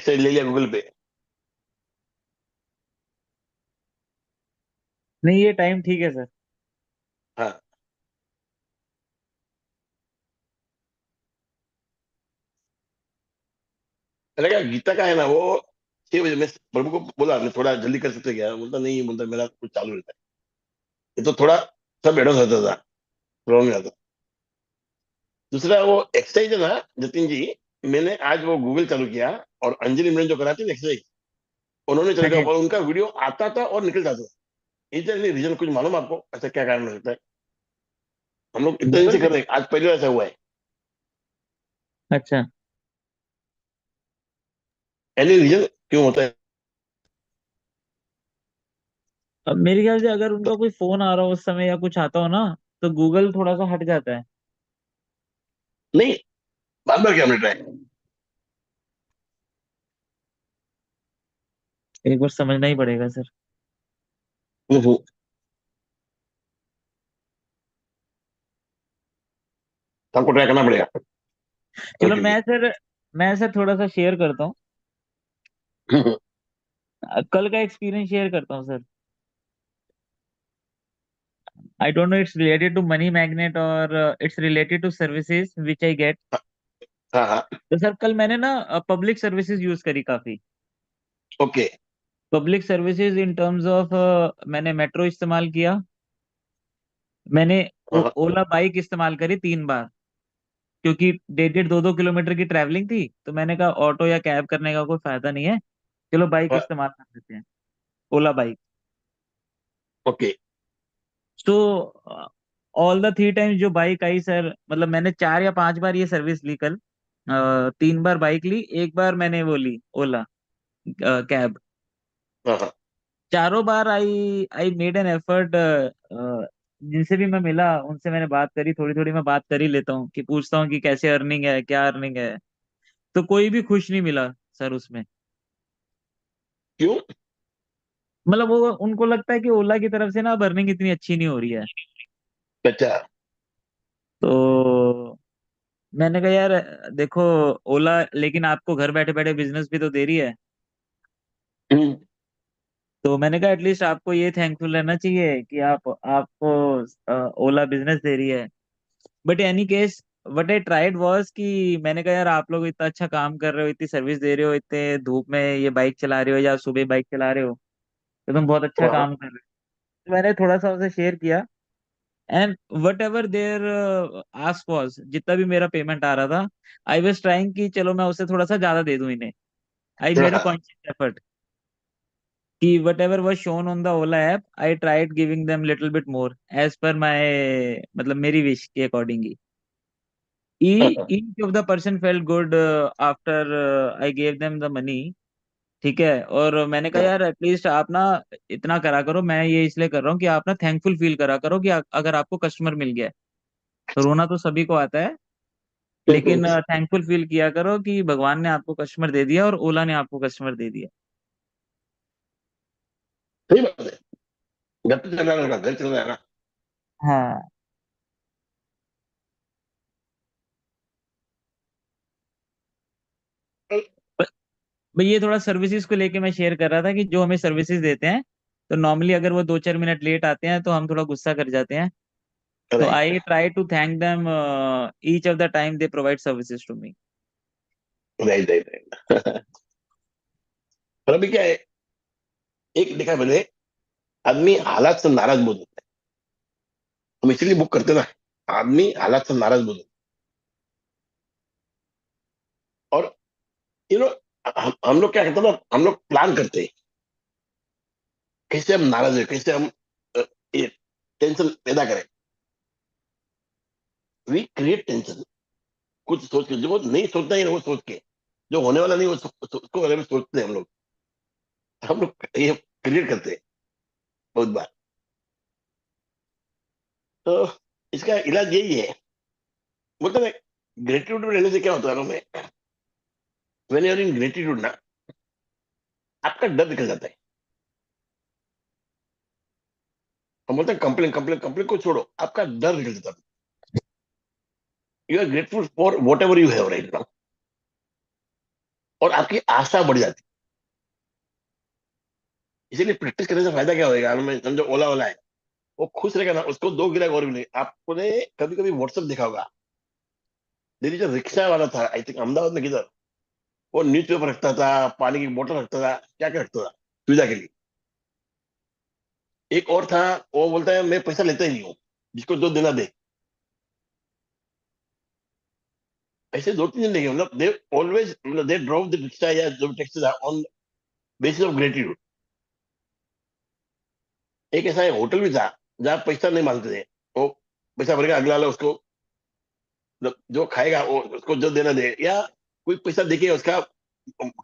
Exercise ले लिया Google पे। नहीं, ये टाइम ठीक है सर। हाँ, मैंने कहा गीता का है ना वो 6 बजे, मैं प्रभु को बोला मैं थोड़ा जल्दी कर सकते क्या, बोलता नहीं, बोलता मेरा कुछ चालू रहता है। ये तो थोड़ा सब एडवांस होता था, प्रॉब्लम आता। दूसरा वो एक्सरसाइज है ना जतिन जी, मैंने आज वो गूगल चालू किया, और अंजलि मैंने जो कराती है एक्सरसाइज, उन्होंने हाँ चालू किया, जी, हाँ और जी। उनका वीडियो आता था और निकल जाता था। इधर रीजन कुछ मालूम आपको, ऐसा क्या कारण हो सकता है? हम लोग इतने दिन गूगल से पे। कर रहे हैं, आज पहली बार ऐसा हुआ है। अच्छा। एनी रीजन क्यों होता है? अब मेरे ख्याल से अगर उनका कोई फोन आ रहा हो उस समय या कुछ आता हो ना, तो गूगल थोड़ा सा हट जाता है। नहीं, बार बार क्या हमने ट्राई। एक बार समझना ही पड़ेगा सर। हमको ट्राई करना पड़ेगा चलो के लिए। मैं सर थोड़ा सा शेयर करता हूँ। कल का एक्सपीरियंस शेयर करता हूँ sir. I don't know it's related to money magnet और it's related to services which I get. हाँ हाँ। तो सर कल मैंने ना पब्लिक सर्विसेज यूज करी काफी। Okay. Public services in terms of मैंने मेट्रो इस्तेमाल किया। मैंने हाँ ओला बाइक इस्तेमाल करी 3 बार। क्योंकि 1.5 2 किलोमीटर की ट्रैवलिंग थी, तो मैंने कहा ऑटो या कैब करने का कोई फायदा नहीं है, चलो बाइक हाँ। इस्तेमाल कर लेते हैं। ओला बाइक। ओके। तो ऑल द 3 टाइम्स जो बाइक आई सर, मतलब मैंने 4 या 5 बार ये सर्विस ली कल। 3 बार बाइक ली, एक बार मैंने वो ली ओला कैब। हाँ हाँ। चारों बार आई आई मेड एन एफर्ट। जिनसे भी मैं मिला उनसे मैंने बात करी, थोड़ी थोड़ी मैं बात कर ही लेता हूँ कि पूछता हूँ कि कैसे अर्निंग है, क्या अर्निंग है। तो कोई भी खुश नहीं मिला सर उसमें। क्यों? मतलब वो उनको लगता है कि ओला की तरफ से ना अब अर्निंग इतनी अच्छी नहीं हो रही है। अच्छा। तो मैंने कहा यार देखो, ओला लेकिन आपको घर बैठे बैठे बिजनेस भी तो दे रही है। हम्म। तो मैंने कहा एटलीस्ट आपको ये थैंकफुल रहना चाहिए कि आपको ओला बिजनेस दे रही है। But any case, what I tried was कि मैंने कहा यार आप लोग इतना अच्छा काम कर रहे हो, इतनी सर्विस दे रहे हो, इतने धूप में ये बाइक चला रहे हो या सुबह बाइक चला रहे हो, तो तुम बहुत अच्छा हाँ हाँ। काम कर रहे हो। तो मैंने थोड़ा सा उसे शेयर किया। And whatever their ask was, जितना भी मेरा पेमेंट आ रहा था, आई वॉज ट्राइंग कि चलो मैं उसे थोड़ा सा ज्यादा दे दूं इन्हें। आई मेड अ हाँ, कॉन्शियस एफर्ट कि whatever was shown on the Ola app, I tried giving them little bit more as per my, मतलब मेरी विश के अकॉर्डिंग ही। हाँ, each of the person felt good after I gave them the money। ठीक है, और मैंने कहा हाँ। यार एटलीस्ट आप ना इतना करा करो, मैं ये इसलिए कर रहा हूँ कि आप ना थैंकफुल फील करा करो कि अगर आपको कस्टमर मिल गया है। तो रोना तो सभी को आता है, लेकिन थैंकफुल फील किया करो कि भगवान ने आपको कस्टमर दे दिया और ओला ने आपको कस्टमर दे दिया। सही बात है। घर तो चल रहा है, घर चल रहा है ना। हाँ। ब- भाई ये थोड़ा सर्विसेज को लेके मैं शेयर कर रहा था कि जो हमें सर्विसेज देते हैं, तो नॉर्मली अगर वो 2 4 मिनट लेट आते हैं तो हम थोड़ा गुस्सा कर जाते हैं। तो right. I try to thank them each of the time they provide services to me. Right right right. पर अभी क्या है, एक देखा है मैंने, आदमी हालात से नाराज बहुत होता है। हम इसीलिए बुक करते हैं ना, आदमी हालात से नाराज बहुत होता है। और यू नो, हम लोग क्या करते हैं ना, हम लोग प्लान करते हैं कैसे हम नाराज है, कैसे हम अ, ये टेंशन पैदा करें। वी क्रिएट टेंशन, कुछ सोच के, जो नहीं सोचना ही वो सोच के, जो होने वाला नहीं वो उसको बारे में सोचते हैं हम लोग ये क्रिएट करते हैं बहुत बार। तो इसका इलाज यही है, मतलब ग्रेटिट्यूड में रहने से क्या होता है हमें, when you are in gratitude ना, आपका डर निकल जाता है। हम बोलते हैं कंप्लेन कंप्लेन कंप्लेन को छोड़ो, आपका डर निकल जाता है। You are grateful for whatever you have right now. और आपकी आशा बढ़ जाती है। इसीलिए प्रैक्टिस करने से फायदा क्या होगा, मैं समझो ओला वाला है, वो खुश रहेगा ना, उसको दो गिराक और मिले। आपने कभी कभी व्हाट्सएप देखा होगा, दिल्ली जो रिक्शा वाला था, आई थिंक अहमदाबाद में किधर, वो न्यूज़पेपर रखता था, पानी की बोतल रखता था, क्या क्या रखता था सुविधा के लिए। एक और था, वो बोलता है मैं पैसा लेता ही नहीं हूँ, जिसको जो देना दे। ऐसे दो तीन दिन देखे, मतलब दे ऑलवेज, मतलब दे ड्रॉप द रिक्शा या जो टैक्सी था ऑन बेसिस ऑफ ग्रेटिट्यूड। एक ऐसा एक होटल भी था जहाँ पैसा नहीं मांगते थे, वो पैसा भरेगा अगला वाला उसको, मतलब जो खाएगा वो उसको जो देना दे, या कोई पैसा देके उसका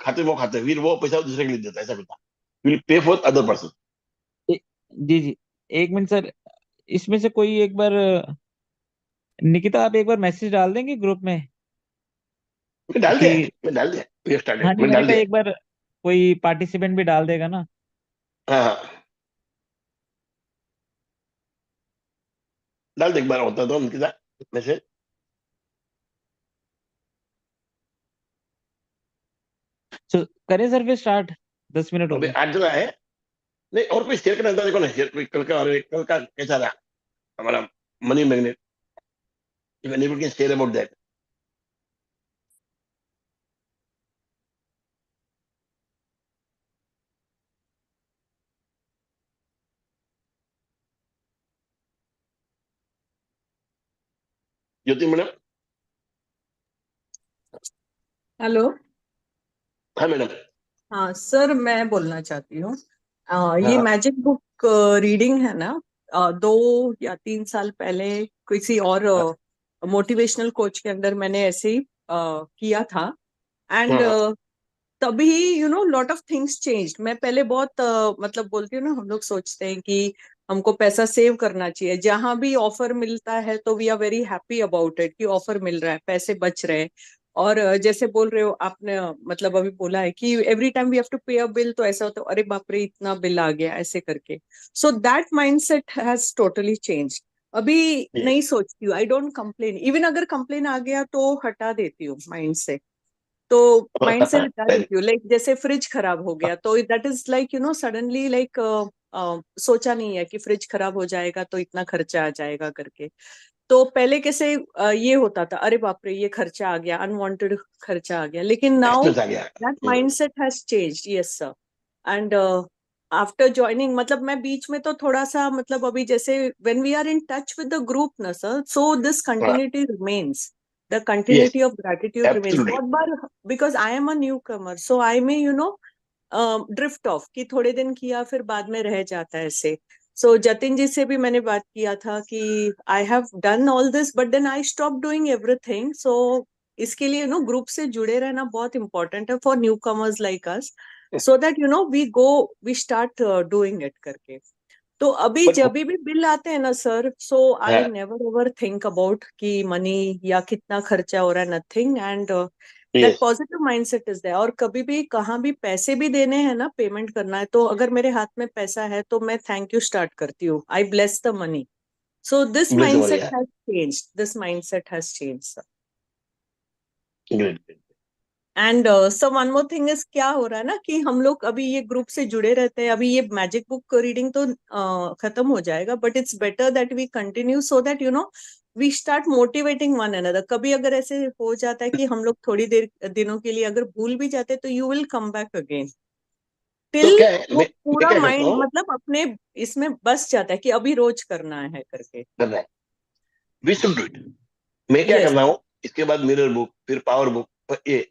खाते में वो खाते, फिर वो पैसा दूसरे के लिए देता है, ऐसा कुछ था। Will pay for other person. ए- जी जी, एक मिनट सर, इसमें से कोई एक बार, निकिता आप एक बार मैसेज डाल देंगे ग्रुप में मैं डाल दिया, कि, मैं डाल दिया, वी हाँ स्टार्टेड, जी, मैं मैंने डाल कहा दिया। एक बार कोई पार्टिसिपेंट भी डाल देगा ना। हाँ हाँ, डाल दे, एक बार होता तो उनके साथ मैसेज। तो करें सर फिर स्टार्ट, 10 मिनट हो अभी गए। 8 जना है। नहीं, और कोई शेयर करना था, देखो ना शेयर कोई कल का, और कल का कैसा रहा हमारा money magnet, if anybody can share about that. Jyoti madam. Hello. हाँ मैडम। हाँ सर, मैं बोलना चाहती हूँ। ये हाँ मैजिक बुक रीडिंग है ना, 2 या 3 साल पहले किसी और हाँ मोटिवेशनल कोच के अंदर मैंने ऐसे ही किया था। एंड हाँ हाँ, तभी लॉट ऑफ थिंग्स चेंज्ड। मैं पहले बहुत मतलब बोलती हूँ ना, हम लोग सोचते हैं कि हमको पैसा सेव करना चाहिए, जहां भी ऑफर मिलता है तो we are very happy about it कि ऑफर मिल रहा है, पैसे बच रहे हैं। और जैसे बोल रहे हो आपने, मतलब अभी बोला है कि every time we have to pay a bill, तो ऐसा होता है अरे बाप रे इतना बिल आ गया ऐसे करके। So that mindset has totally change. अभी यस। नहीं सोचती हूँ, आई डोंट कंप्लेन, इवन अगर कंप्लेन आ गया तो हटा देती हूँ माइंड से। तो माइंड से हटा देती हूँ, लाइक जैसे फ्रिज खराब हो गया तो that is like suddenly like सोचा नहीं है कि फ्रिज खराब हो जाएगा तो इतना खर्चा आ जाएगा करके। तो पहले कैसे ये होता था, अरे बाप रे ये खर्चा आ गया, अनवांटेड खर्चा आ गया, लेकिन नाउ एक्सपेंस आ गया। That mindset has changed. Yes sir. And after joining, मतलब मैं बीच में तो थोड़ा सा, मतलब अभी जैसे when we are in touch with the group ना sir, so this continuity remains, the yes, continuity of gratitude remains. Absolutely. बहुत बार, because I am a newcomer, so I may drift off कि थोड़े दिन किया फिर बाद में रह जाता है ऐसे। सो जतिन जी से भी मैंने बात किया था कि I have done all this but then I stop doing everything. So इसके लिए ग्रुप से जुड़े रहना बहुत इंपॉर्टेंट है for newcomers like us, so that we start doing it करके। तो अभी बट जब भी बिल आते हैं ना sir, so I never ever think about कि मनी या कितना खर्चा हो रहा है, nothing. And that yes, positive mindset is there. और कभी भी कहाँ भी पैसे भी देने हैं ना, पेमेंट करना है, तो अगर मेरे हाथ में पैसा है तो मैं थैंक यू स्टार्ट करती हूँ, I bless the money. So this bless mindset बढ़िया, has changed, this mindset has changed. Great. And so one more thing is, क्या हो रहा है ना कि हम लोग अभी ये ग्रुप से जुड़े रहते हैं, अभी ये मैजिक बुक रीडिंग तो खत्म हो जाएगा, but it's better that we continue so that we start motivating one another. कभी अगर ऐसे हो जाता है कि हम लोग थोड़ी देर दिनों के लिए अगर भूल भी जाते हैं, तो you will come back again till तो क्या है, वो मैं पूरा क्या करता माइंड हूँ, मतलब अपने इसमें बस जाता है कि अभी रोज करना है करके। करना है, वी शुड डू इट। मैं क्या कर यस। रहा हूँ, इसके बाद मिरर बुक, फिर पावर बुक, ये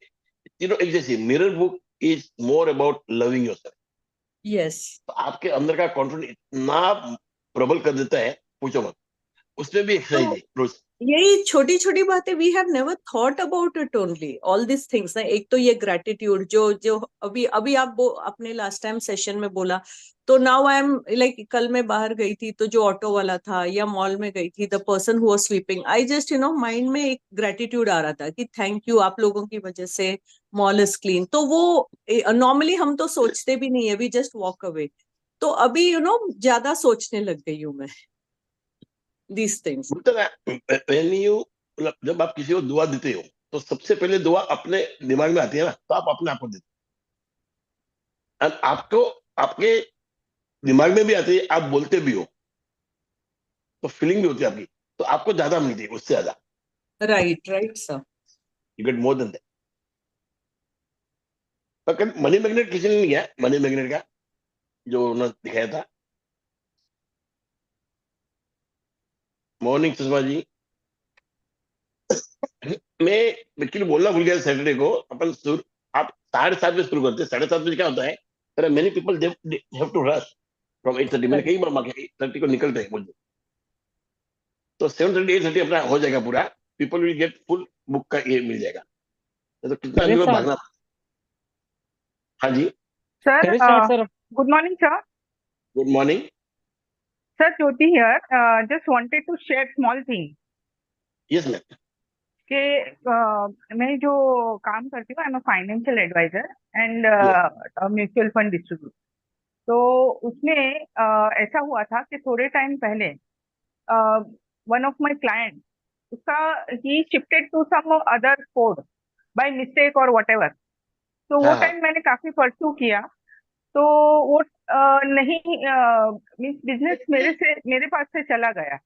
तीनों एक जैसी। Mirror book is more about loving yourself. Yes. तो आपके अंदर का कॉन्फिडेंस इतना प्रबल कर देता है, पूछो मत। उसमें भी तो एक्सरसाइज है रोज। यही छोटी छोटी बातें, we have never thought about it, only all this things ना। एक तो ये ग्रेटिट्यूड जो जो अभी अभी आप अपने लास्ट टाइम सेशन में बोला, तो नाउ आई एम लाइक, कल मैं बाहर गई थी तो जो ऑटो वाला था, या मॉल में गई थी, the person who was sweeping, I just mind में एक ग्रेटिट्यूड आ रहा था कि थैंक यू, आप लोगों की वजह से मॉल इज क्लीन। तो वो नॉर्मली हम तो सोचते भी नहीं है, वी जस्ट वॉक अवे। तो अभी ज्यादा सोचने लग गई हूँ मैं दीज थिंग्स। बोलते ना, when you, मतलब जब आप किसी को दुआ देते हो, तो सबसे पहले दुआ अपने दिमाग में आती है ना, तो आप अपने आप को देते हैं। और आपको आपके दिमाग में भी आती है, आप बोलते भी हो, तो फीलिंग भी होती है आपकी, तो आपको ज्यादा मिलती है, उससे ज्यादा। Right right sir. You get more than that. पर मनी मैग्नेट किसी ने नहीं किया, मनी मैग्नेट का जो उन्होंने दिखाया था। मॉर्निंग सुषमा जी। मैं एक्चुअली बोलना भूल गया, सैटरडे को अपन आप 7:30 बजे शुरू करते हैं। 7:30 बजे क्या होता है, many people they have to rush from 8:30। मैंने कई बार मांगा 8:30 को निकलते हैं बोल, तो 7:30 8:30 अपना हो जाएगा पूरा। People will get full book का ये मिल जाएगा। तो कितना आदमी करिए को स्टार्ट। भागना। हाँ जी। Sir, करिए start sir. good morning, sir. Good morning. Sir, Jyoti here. Just wanted to share small thing. Yes ma'am. कि मैं जो काम करती हूँ, I am a financial advisor and yes. Mutual fund distributor. तो उसमें ऐसा हुआ था कि थोड़े टाइम पहले वन ऑफ माय क्लाइंट, उसका ही shifted to some other code by mistake और व्हाटएवर। तो वो हाँ हाँ। टाइम मैंने काफी परस्यू किया। तो वो नहीं, मीन्स बिजनेस मेरे पास से चला गया।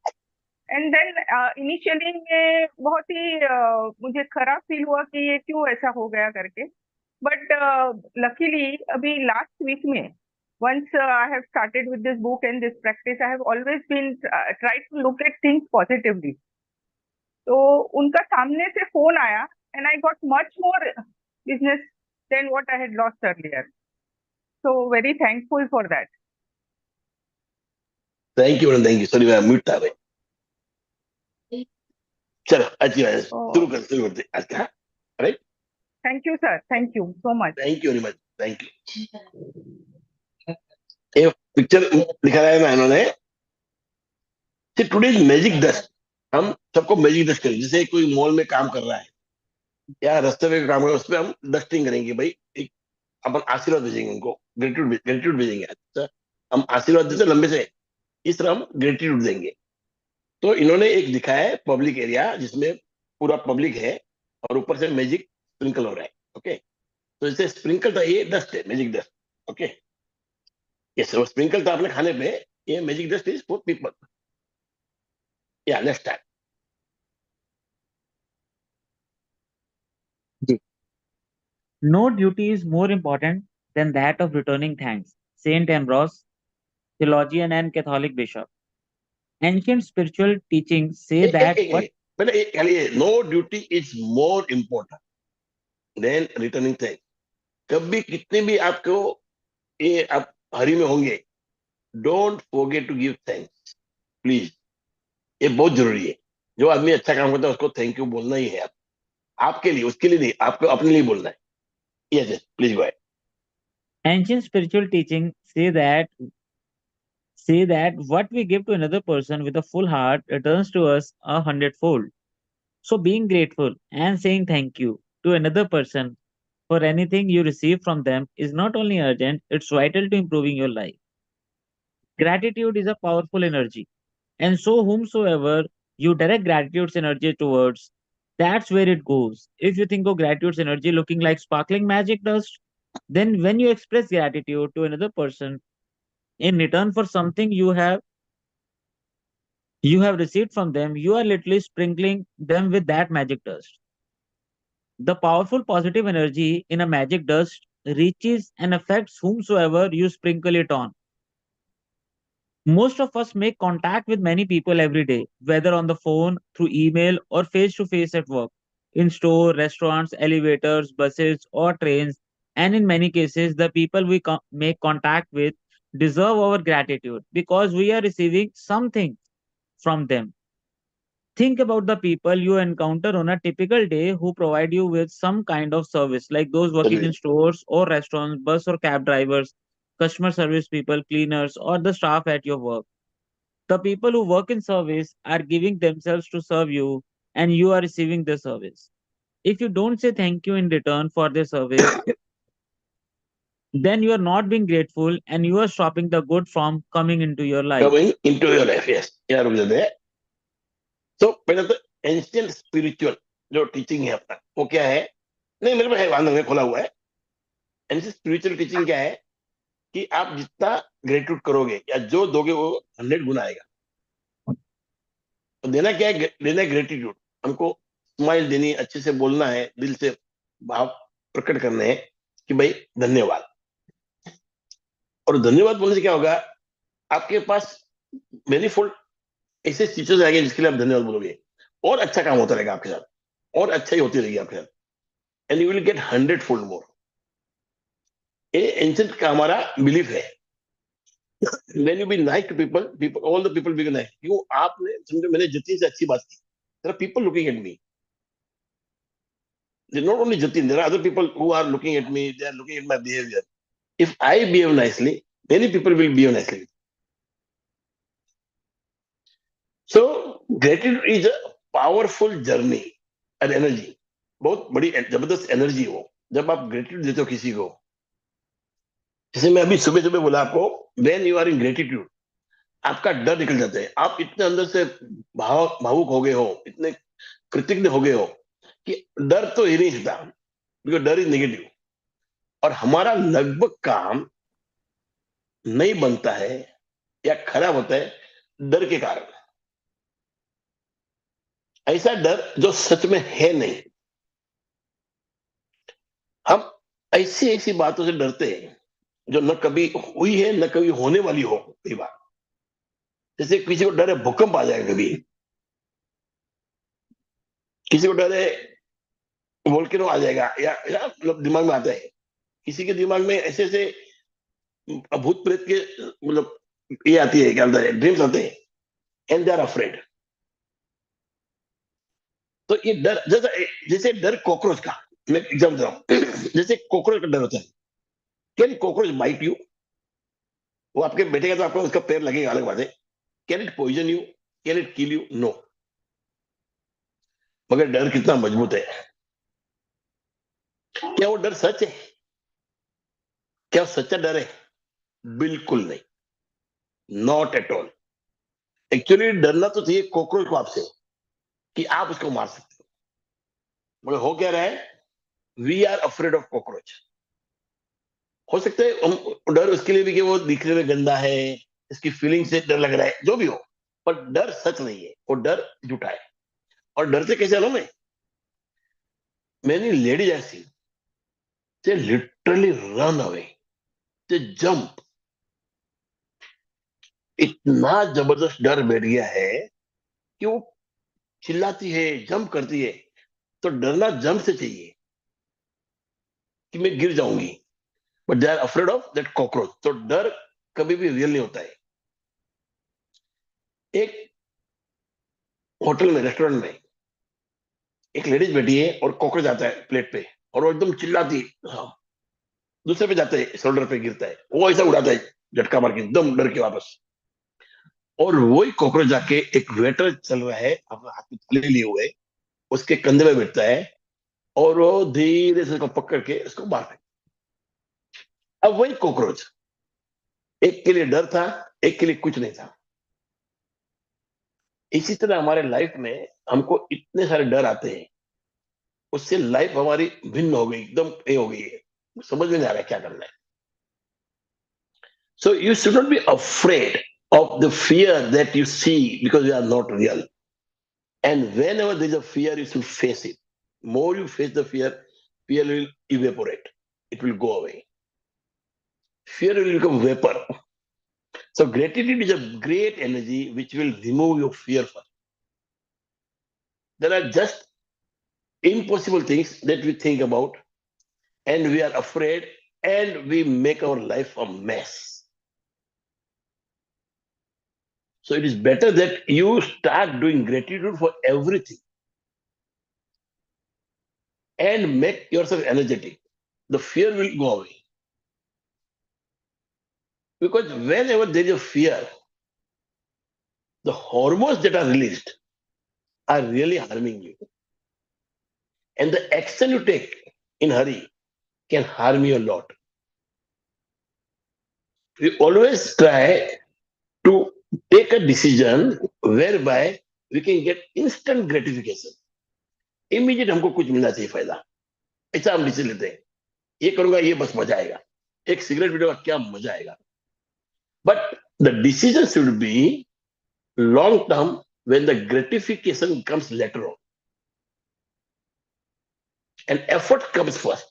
एंड देन इनिशियली में बहुत ही मुझे खराब फील हुआ कि ये क्यों ऐसा हो गया करके। बट लकीली अभी लास्ट वीक में once I have started with this book and this practice, I have always been tried to look at things positively. तो उनका सामने से फोन आया and I got much more business than what I had lost earlier. So very thankful for that. Thank you madam, thank you. Sorry मैं mute था भाई। चलो अच्छी बात है, Oh, शुरू करते हैं आज का। Right. thank you, sir. Thank you so much. Thank you very much, thank you. ये पिक्चर दिखा रहा है ना इन्होंने, टुडे मैजिक डस्ट। हम सबको मैजिक डस्ट करें, जैसे कोई मॉल में काम कर रहा है या रास्ते में काम कर रहा है, उस पर हम डस्टिंग करेंगे भाई। एक अपन आशीर्वाद भेजेंगे उनको, ग्रेटिट्यूड ग्रेटिट्यूड भेजेंगे। अच्छा, हम आशीर्वाद देते हैं लंबे से, इस तरह हम ग्रेटिट्यूड देंगे। तो इन्होंने एक दिखाया है पब्लिक एरिया जिसमें पूरा पब्लिक है और ऊपर से मैजिक स्प्रिंकल हो रहा है। ओके, तो जैसे स्प्रिंकल था, ये डस्ट है, मैजिक डस्ट। ओके, ये स्प्रिंकल था अपने खाने पे, ये magic dust is for people. या let's start. No duty is more important than that of returning thanks. Saint Ambrose, theologian and Catholic bishop. Ancient spiritual teachings say that what पहले no duty is more important than returning thanks. कभी कितने भी आपको ये आप hurry में होंगे, don't forget to give thanks please. ये बहुत जरूरी है। जो आदमी अच्छा काम करता है उसको थैंक यू बोलना ही है। आप आपके लिए, उसके लिए नहीं, आपको अपने लिए बोलना है। Yes please go ahead. ancient spiritual teachings say that what we give to another person with a full heart returns to us 100-fold. So being grateful and saying thank you to another person for anything you receive from them is not only urgent, it's vital to improving your life. Gratitude is a powerful energy. And so, whomsoever you direct gratitude's energy towards, that's where it goes. If you think of gratitude's energy looking like sparkling magic dust, then when you express gratitude to another person in return for something you have received from them, you are literally sprinkling them with that magic dust. The powerful positive energy in a magic dust reaches and affects whomsoever you sprinkle it on. Most of us make contact with many people every day, whether on the phone, through email, or face to face at work, in store, restaurants, elevators, buses, or trains. And in many cases, the people we make contact with deserve our gratitude because we are receiving something from them. Think about the people you encounter on a typical day who provide you with some kind of service, like those working in stores or restaurants, bus or cab drivers, customer service people, cleaners, or the staff at your work. The people who work in service are giving themselves to serve you, and you are receiving the service. If you don't say thank you in return for their service, then you are not being grateful and you are stopping the good from coming into your life. Coming into your life. Yes, यार रुक जाते हैं। तो पहले तो ancient spiritual जो teaching है अपना, वो क्या है, नहीं मेरे पास है, वांदो में खोला हुआ है। एंड स्पिरिचुअल टीचिंग क्या है कि आप जितना ग्रेटिट्यूड करोगे या जो दोगे वो 100 गुना आएगा। तो देना क्या है, देना है ग्रेटिट्यूड। हमको स्माइल देनी, अच्छे से बोलना है, दिल से भाव प्रकट करने हैं कि भाई धन्यवाद। और धन्यवाद बोलने से क्या होगा, आपके पास मैनीफोल्ड ऐसे टीचर्स आएंगे जिसके लिए आप धन्यवाद बोलोगे, और अच्छा काम होता रहेगा आपके साथ, और अच्छा ही होती रहेगी आपके साथ, and you will get 100 fold more. ये एंशिएंट का हमारा बिलीफ है। When you be nice to people, all the people be nice. क्यों, आपने समझो मैंने जतिन से अच्छी बात की, there are people looking at me. They're not only Jatin, there are other people who are looking at me, they are looking at my behavior. If I behave nicely, many people will behave nicely. So gratitude is a powerful journey and energy. बहुत बड़ी जबरदस्त energy हो जब आप gratitude देते हो किसी को। जैसे मैं अभी सुबह सुबह बोला आपको, when you are in gratitude, आपका डर निकल जाता है। आप इतने अंदर से भावुक हो गए हो, इतने कृतज्ञ हो गए हो कि डर तो ही नहीं सकता, क्योंकि डर इज नेगेटिव। और हमारा लगभग काम नहीं बनता है या खराब होता है डर के कारण। ऐसा डर जो सच में है नहीं। हम ऐसी ऐसी बातों से डरते हैं जो न कभी हुई है न कभी होने वाली हो। कई बार जैसे किसी को डर है भूकंप आ जाएगा कभी, किसी को डर है वोल्केनो आ जाएगा, या मतलब दिमाग में आता है। किसी के दिमाग में ऐसे ऐसे भूत प्रेत के मतलब ये आती है, क्या बोलता है, ड्रीम्स आते हैं, एंड दे आर अफ्रेड। तो ये डर जैसा, जैसे डर कॉकरोच का, मैं एग्जाम दे रहा हूँ। जैसे कॉकरोच का डर होता है, कैन कॉकरोच बाइट यू? वो आपके बैठेगा तो आपको उसका पैर लगेगा, अलग बात है। Can it poison you? Can it kill you? No. मगर डर कितना मजबूत है। क्या वो डर सच है? क्या वो सच्चा डर है? बिल्कुल नहीं, नॉट एट ऑल। एक्चुअली डरना तो चाहिए कॉकरोच को आपसे, कि आप उसको मार सकते हो। मगर हो क्या रहा है, we are afraid of cockroach. हो सकता है हम डर उसके लिए भी कि वो दिखने में गंदा है, इसकी फीलिंग से डर लग रहा है, जो भी हो, पर डर सच नहीं है, वो डर झूठा है। और डर से कैसे हलो मैं, many ladies I see, they literally run away, they jump। इतना जबरदस्त डर बैठ गया है कि वो चिल्लाती है, जंप करती है। तो डरना जंप से चाहिए कि मैं गिर जाऊंगी, but they are afraid of that cockroach. तो डर कभी भी रियल नहीं होता है। एक होटल में, रेस्टोरेंट में एक लेडीज बैठी है और कॉकरोच आता है प्लेट पे, और वो एकदम चिल्लाती है, हाँ, दूसरे पे जाता है, शोल्डर पे गिरता है, वो ऐसा उड़ाता है झटका मार के एकदम डर के वापस। और वही कॉकरोच जाके एक वेटर चल रहा है, अपने हाथ में थैली लिए हुए, उसके कंधे में बैठता है, और वो धीरे से उसको पकड़ के उसको मारता है। अब वही कॉकरोच, एक के लिए डर था, एक के लिए कुछ नहीं था। इसी तरह हमारे लाइफ में हमको इतने सारे डर आते हैं, उससे लाइफ हमारी भिन्न हो गई, एकदम ये हो गई है, समझ में नहीं आ रहा है क्या करना है। So you should not be afraid of the fear that you see because they are not real. And whenever there's a fear, you should face it. More you face the fear, fear will evaporate. It will go away. Fear will become vapor. So gratitude is a great energy which will remove your fear first. There are just impossible things that we think about, and we are afraid, and we make our life a mess. So it is better that you start doing gratitude for everything and make yourself energetic. The fear will go away. Because whenever there is a fear, the hormones that are released are really harming you. And the action you take in hurry can harm you a lot. We always try to take a decision whereby we can get instant gratification. Immediate हमको कुछ मिलना चाहिए फायदा, ऐसा हम decision लेते हैं। ये करूंगा, ये बस मजा आएगा, एक सिगरेट पीऊंगा, क्या मजा आएगा। But the decision should be long term, when the gratification comes later on and effort comes first।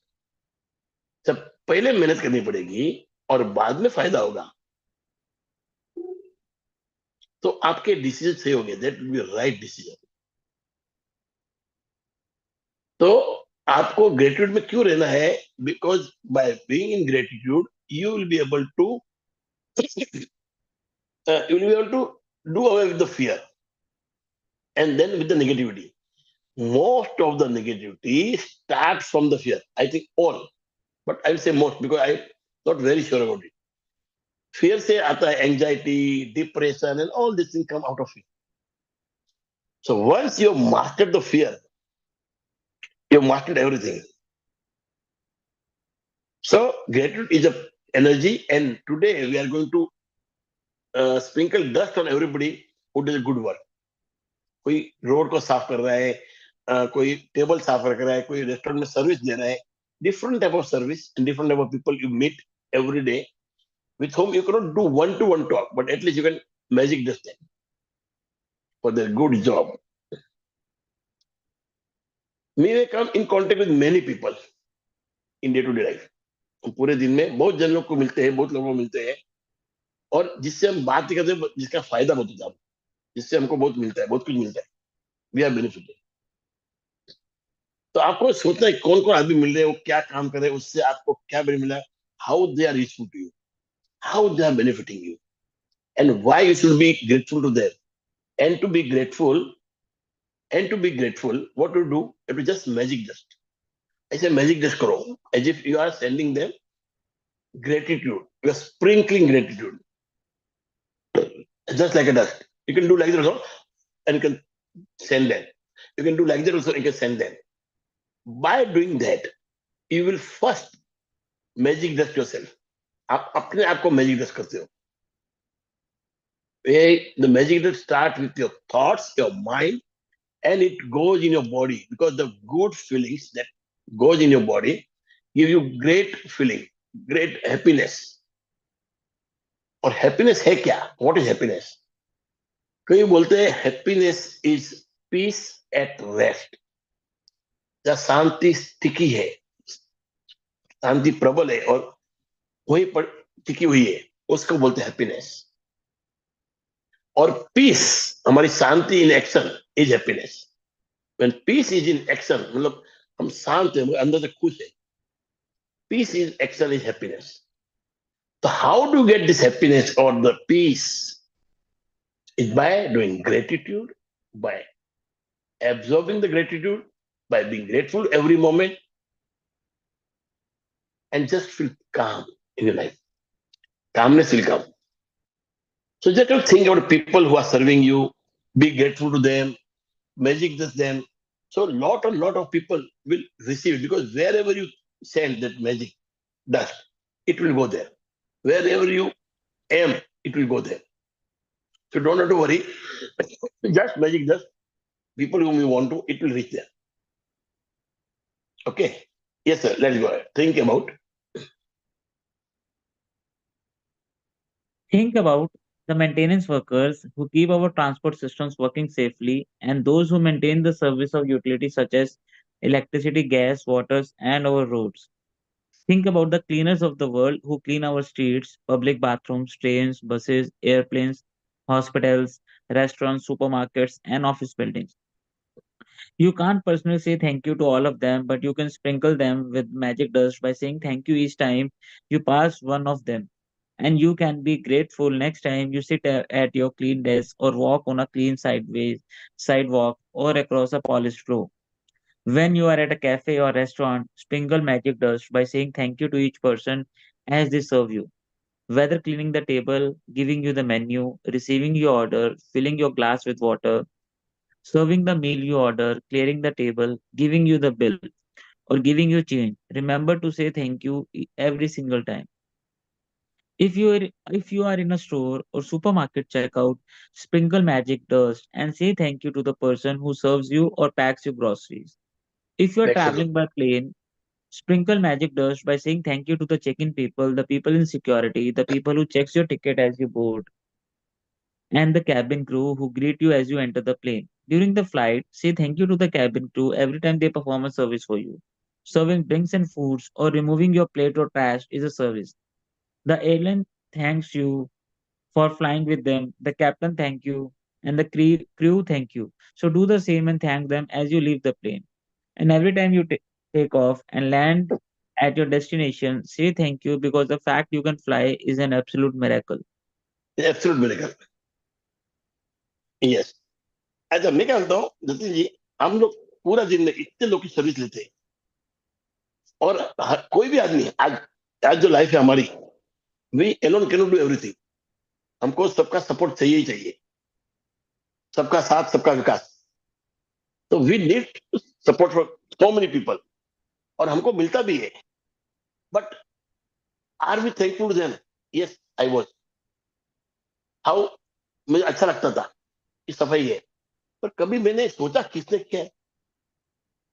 जब पहले मेहनत करनी पड़ेगी और बाद में फायदा होगा, तो आपके डिसीजन सही होंगे, that will be right decision. तो आपको ग्रेटिट्यूड में क्यों रहना है? Because by being in gratitude you will be able to you will be able to do away with the fear and then with the negativity. Most of the negativity starts from the fear. I think all, but I will say most because I'm not very sure about it. Fear से आता है anxiety, depression, and all these things come out of fear. So once you mastered the fear, you mastered everything. So gratitude is a energy, and today we are going to sprinkle dust on everybody who does good work. कोई road को साफ कर रहा है, कोई table साफ रख रहा है, कोई रेस्टोरेंट में सर्विस दे रहा है, different type of service and different type of people you meet every day with whom you cannot do one-to-one talk, but at least you can magic this thing for their good job. We may come in contact with many people in day-to-day life. पूरे दिन में बहुत जन लोग को मिलते हैं, बहुत लोगों को मिलते हैं, और जिससे हम बात करते हैं, जिसका फायदा बहुत होता है, जिससे हमको बहुत मिलता है, बहुत कुछ मिलता है, वी आर बेनिफिटेड। तो आपको सोचना है कौन कौन आदमी मिल रहे हैं, वो क्या काम कर रहे हैं, उससे आपको क्या बेनिफिट मिला, how they are useful to you, how they are benefiting you, and why you should be grateful to them. And to be grateful, what to do? You have to just magic dust. I say magic dust karo, as if you are sending them gratitude. You are sprinkling gratitude, just like a dust. You can do like that also, and you can send them. You can do like that also, and you can send them. By doing that, you will first magic dust yourself. आप अपने आप को magic dust करते हो। The magic does start with your thoughts, your mind, and it goes in your body, because the good feelings that goes in your body give you great feeling, great happiness. और happiness है क्या? What is happiness? कई बोलते हैं happiness is peace at rest. जहाँ शांति टिकी है, शांति प्रबल है और वहीं पर टिकी हुई है, उसको बोलते हैं happiness। और पीस, हमारी शांति in action is happiness. When peace is in action, मतलब हम शांत हैं, अंदर से खुश है, peace is action is happiness. तो how do get this happiness और the peace? Is by doing gratitude, by absorbing the gratitude, by being grateful every moment, and just feel calm in your life. Calmness will come. So just don't think about people who are serving you, be grateful to them, magic just them. So lot of people will receive it, because wherever you send that magic dust, it will go there. Wherever you aim, it will go there. So don't have to worry. Just magic dust, people whom you want to, it will reach there. Okay. Yes, sir. Let's go ahead. Think about. Think about the maintenance workers who keep our transport systems working safely, and those who maintain the service of utilities such as electricity, gas, waters, and our roads. Think about the cleaners of the world who clean our streets, public bathrooms, trains, buses, airplanes, hospitals, restaurants, supermarkets, and office buildings. You can't personally say thank you to all of them, but you can sprinkle them with magic dust by saying thank you each time you pass one of them. And you can be grateful next time you sit at your clean desk or walk on a clean sideways sidewalk or across a polished floor. When you are at a cafe or restaurant, sprinkle magic dust by saying thank you to each person as they serve you. Whether cleaning the table, giving you the menu, receiving your order, filling your glass with water, serving the meal you order, clearing the table, giving you the bill, or giving you change, remember to say thank you every single time. If you are in a store or supermarket checkout, sprinkle magic dust and say thank you to the person who serves you or packs your groceries. If you're Excellent. traveling by plane, sprinkle magic dust by saying thank you to the check-in people, the people in security, the people who checks your ticket as you board, and the cabin crew who greet you as you enter the plane. During the flight, say thank you to the cabin crew every time they perform a service for you. Serving drinks and foods or removing your plate or trash is a service. The airline thanks you for flying with them, the captain thank you, and the crew thank you. So do the same and thank them as you leave the plane. And every time you take off and land at your destination, say thank you because the fact you can fly is an absolute miracle. Absolute मिलेगा. Yes. अच्छा, मैं क्या कहता हूँ जतिन जी, हम लोग पूरा दिन में इतने लोग की सर्विस लेते हैं, और कोई भी आदमी आज आज जो लाइफ है हमारी, we alone can not do everything. हमको सबका सपोर्ट चाहिए ही चाहिए, सबका साथ, सबका विकास. तो we need support for so many people, और हमको मिलता भी है. But are we thankful to them? Yes, I was. How? मुझे अच्छा लगता था कि सफाई है, पर कभी मैंने सोचा किसने किया है?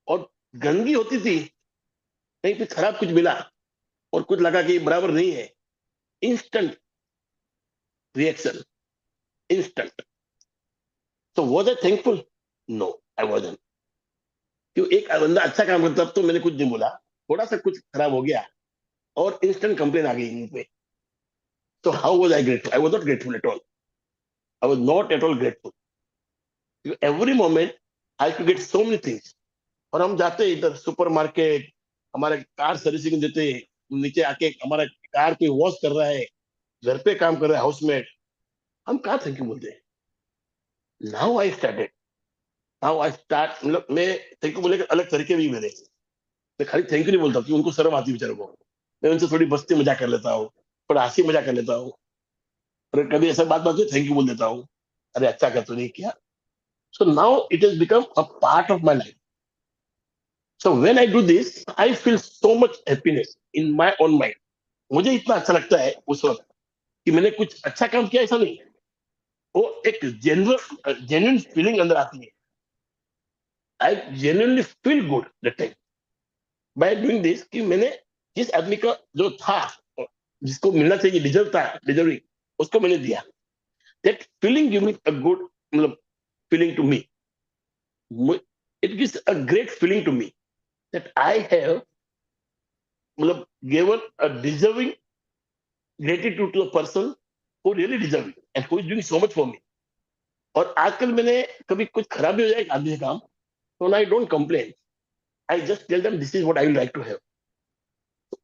और गंदगी होती थी, कहीं पे खराब कुछ मिला और कुछ लगा कि बराबर नहीं है, इंस्टेंट रिएक्शन, इंस्टेंट. तो was I thankful? No, I wasn't. क्यों? एक बंदा अच्छा काम करता, तब तो मैंने कुछ नहीं बोला. थोड़ा सा कुछ खराब हो गया और इंस्टेंट कंप्लेन आ गई मुंह पे. तो how was I grateful? I was not grateful at all. I was not at all grateful. Every moment I to get so many things. और हम जाते इधर सुपरमार्केट, हमारे कार सर्विसिंग देते, नीचे आके हमारा कार पे वॉश कर रहा है, घर पे काम कर रहा है हाउसमेट, हम कहाँ थैंक यू बोलते हैं? Now I started, now I start. मतलब मैं थैंक यू बोले के अलग तरीके भी मेरे. मैं खाली थैंक यू नहीं बोलता कि उनको शर्म आती है बेचारों को. मैं उनसे थोड़ी बस्ती मजाक कर लेता हूँ, थोड़ा हंसी मजाक कर लेता हूँ, और कभी ऐसा बात बात थैंक यू बोल देता हूँ, अरे अच्छा कर तूने किया. So now it has become a part of my life. So when I do this, I feel so much happiness in my own mind. मुझे इतना अच्छा लगता है उस वक्त कि मैंने कुछ अच्छा काम किया, ऐसा नहीं. वो एक जेन्युइन फीलिंग अंदर आती है. I genuinely feel good that time by doing this, कि मैंने जिस आदमी का जो था, जिसको मिलना चाहिए, डिजर्व था, डिजर्विंग, उसको मैंने दिया. That feeling give me a good, मतलब feeling to me. It gives a great feeling to me that I have, मतलब given a deserving gratitude to a person who really deserve it and who is doing so much for me. और आजकल मैंने कभी कुछ खराब भी हो जाए एक आदमी का काम, तो I don't complain. I just tell them this is what I would like to have.